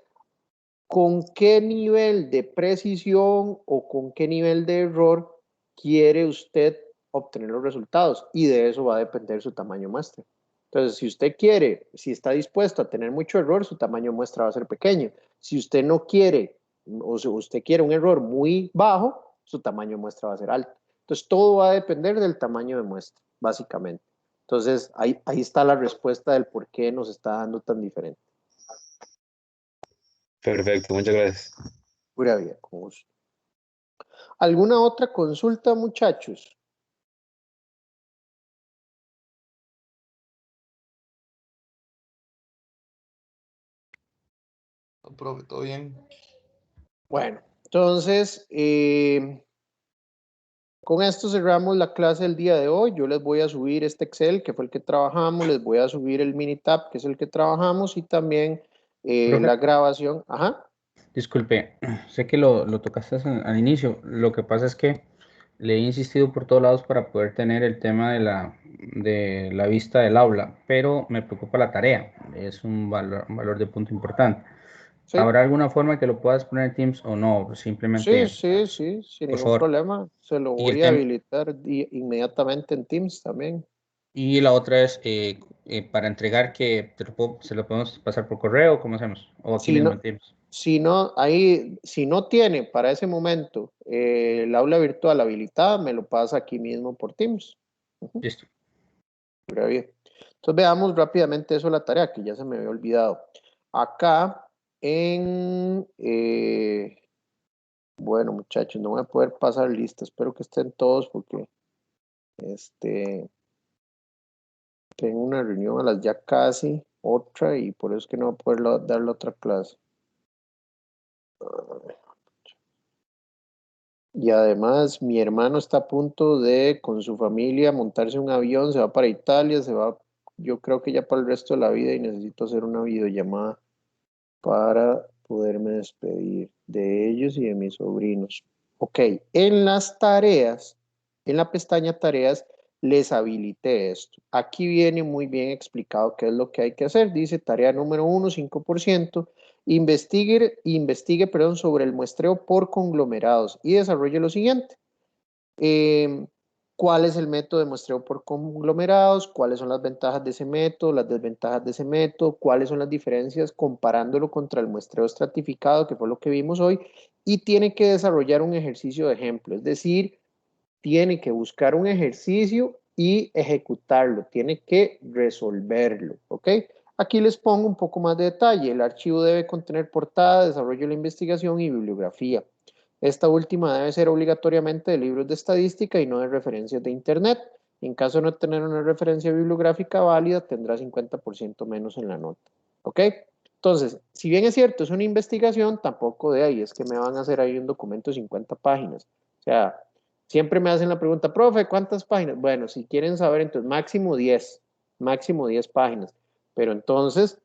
con qué nivel de precisión o con qué nivel de error quiere usted obtener los resultados, y de eso va a depender su tamaño muestra. Entonces, si usted quiere, si está dispuesto a tener mucho error, su tamaño muestra va a ser pequeño. Si usted no quiere, o si usted quiere un error muy bajo, su tamaño muestra va a ser alto. Entonces, todo va a depender del tamaño de muestra, básicamente. Entonces, ahí está la respuesta del por qué nos está dando tan diferente. Perfecto, muchas gracias. Pura vida, con gusto. ¿Alguna otra consulta, muchachos? No, profe, todo bien. Bueno, entonces, con esto cerramos la clase del día de hoy. Yo les voy a subir este Excel, que fue el que trabajamos, les voy a subir el Minitab, que es el que trabajamos, y también la grabación. Ajá. Disculpe, sé que lo tocaste al inicio. Lo que pasa es que le he insistido por todos lados para poder tener el tema de la vista del aula, pero me preocupa la tarea. Es un valor de punto importante. Sí. ¿Habrá alguna forma que lo puedas poner en Teams o no? Simplemente, Sí, sin por ningún favor. problema. Se lo Y el voy a tema, habilitar inmediatamente en Teams también. y la otra es para entregar que se lo podemos pasar por correo, ¿cómo hacemos? O aquí Si mismo en no, Teams. si no tiene para ese momento el aula virtual habilitada, me lo pasa aquí mismo por Teams. Listo. Pero bien. Entonces veamos rápidamente eso la tarea, que ya se me había olvidado. Acá bueno, muchachos, no voy a poder pasar lista. Espero que estén todos porque tengo una reunión a las ya casi, otra, y por eso es que no voy a poder dar la otra clase. Y además, mi hermano está a punto de, con su familia, montarse un avión, se va para Italia, yo creo que ya para el resto de la vida, y necesito hacer una videollamada para poderme despedir de ellos y de mis sobrinos. Ok, en las tareas, en la pestaña tareas, les habilité esto. Aquí viene muy bien explicado qué es lo que hay que hacer. Dice tarea número 1, 5%. Investigue sobre el muestreo por conglomerados y desarrolle lo siguiente. ¿Cuál es el método de muestreo por conglomerados? ¿Cuáles son las ventajas de ese método? ¿Las desventajas de ese método? ¿Cuáles son las diferencias comparándolo contra el muestreo estratificado, que fue lo que vimos hoy? Y tiene que desarrollar un ejercicio de ejemplo, es decir, tiene que buscar un ejercicio y ejecutarlo, tiene que resolverlo, ¿ok? Aquí les pongo un poco más de detalle. El archivo debe contener portada, desarrollo de la investigación y bibliografía. Esta última debe ser obligatoriamente de libros de estadística y no de referencias de Internet. En caso de no tener una referencia bibliográfica válida, tendrá 50% menos en la nota. ¿Ok? Entonces, si bien es cierto, es una investigación, tampoco de ahí es que me van a hacer ahí un documento de 50 páginas. O sea, siempre me hacen la pregunta, profe, ¿cuántas páginas? Bueno, si quieren saber, entonces máximo 10 páginas. Pero entonces,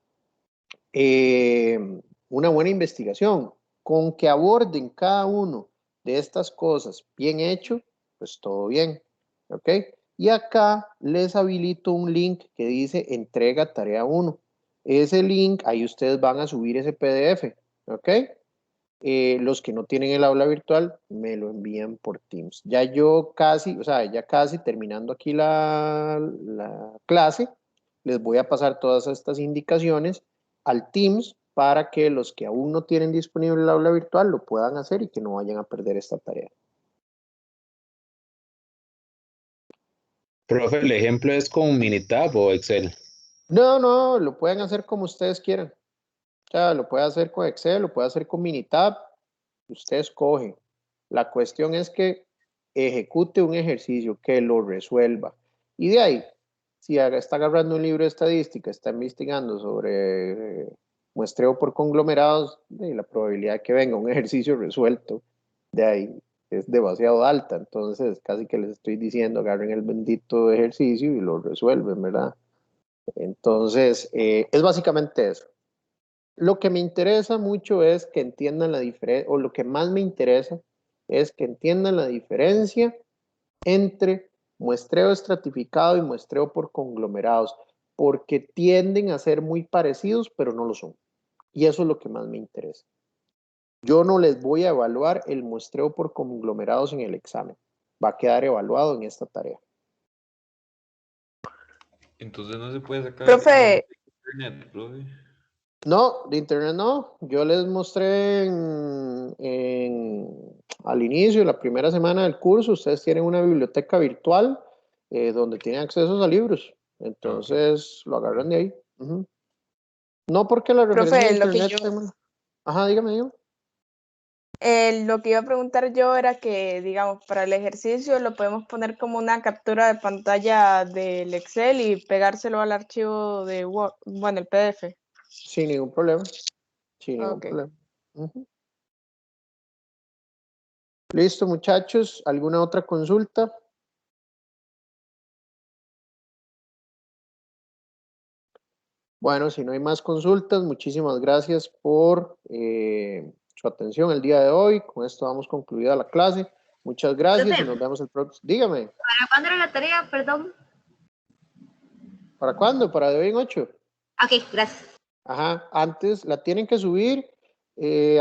una buena investigación, con que aborden cada uno de estas cosas bien hecho, pues todo bien, ¿ok? Y acá les habilito un link que dice entrega tarea 1. Ese link, ahí ustedes van a subir ese PDF, ¿ok? Los que no tienen el aula virtual, me lo envían por Teams. Ya yo casi, o sea, ya casi terminando aquí la clase, les voy a pasar todas estas indicaciones al Teams para que los que aún no tienen disponible el aula virtual lo puedan hacer y que no vayan a perder esta tarea. Profe, ¿el ejemplo es con Minitab o Excel? No, lo pueden hacer como ustedes quieran. O sea, lo puede hacer con Excel, lo puede hacer con Minitab, usted escoge. La cuestión es que ejecute un ejercicio, que lo resuelva. Y de ahí, si está agarrando un libro de estadística, está investigando sobre muestreo por conglomerados, la probabilidad de que venga un ejercicio resuelto de ahí es demasiado alta. Entonces, casi que les estoy diciendo, agarren el bendito ejercicio y lo resuelven, ¿verdad? Entonces, es básicamente eso. Lo que me interesa mucho es que entiendan la diferencia, o lo que más me interesa es que entiendan la diferencia entre muestreo estratificado y muestreo por conglomerados, porque tienden a ser muy parecidos, pero no lo son. Y eso es lo que más me interesa. Yo no les voy a evaluar el muestreo por conglomerados en el examen. Va a quedar evaluado en esta tarea. Entonces no se puede sacar Profe, internet, profe. No, de internet no. Yo les mostré al inicio, la primera semana del curso, ustedes tienen una biblioteca virtual donde tienen acceso a libros. Entonces lo agarran de ahí. No porque la referencia de profe, internet... Ajá, dígame. Lo que iba a preguntar yo era que, digamos, para el ejercicio lo podemos poner como una captura de pantalla del Excel y pegárselo al archivo de Word, bueno, el PDF. Sin ningún problema. Sin ningún Ok. problema. Listo, muchachos. ¿Alguna otra consulta? Bueno, si no hay más consultas, muchísimas gracias por su atención el día de hoy. Con esto damos concluida la clase. Muchas gracias y nos vemos el próximo. Dígame. ¿Para cuándo era la tarea? Perdón. ¿Para cuándo? Para de hoy en 8. Ok, gracias. Ajá, antes la tienen que subir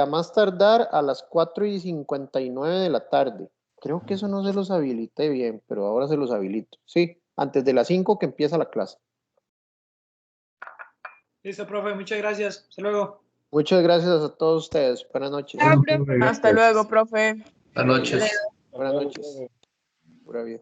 a más tardar a las 4:59 de la tarde. Creo que eso no se los habilité bien, pero ahora se los habilito. Sí, antes de las 5 que empieza la clase. Listo, profe, muchas gracias. Hasta luego. Muchas gracias a todos ustedes. Buenas noches. Hasta luego, profe. Buenas noches. Buenas noches. Pura vida.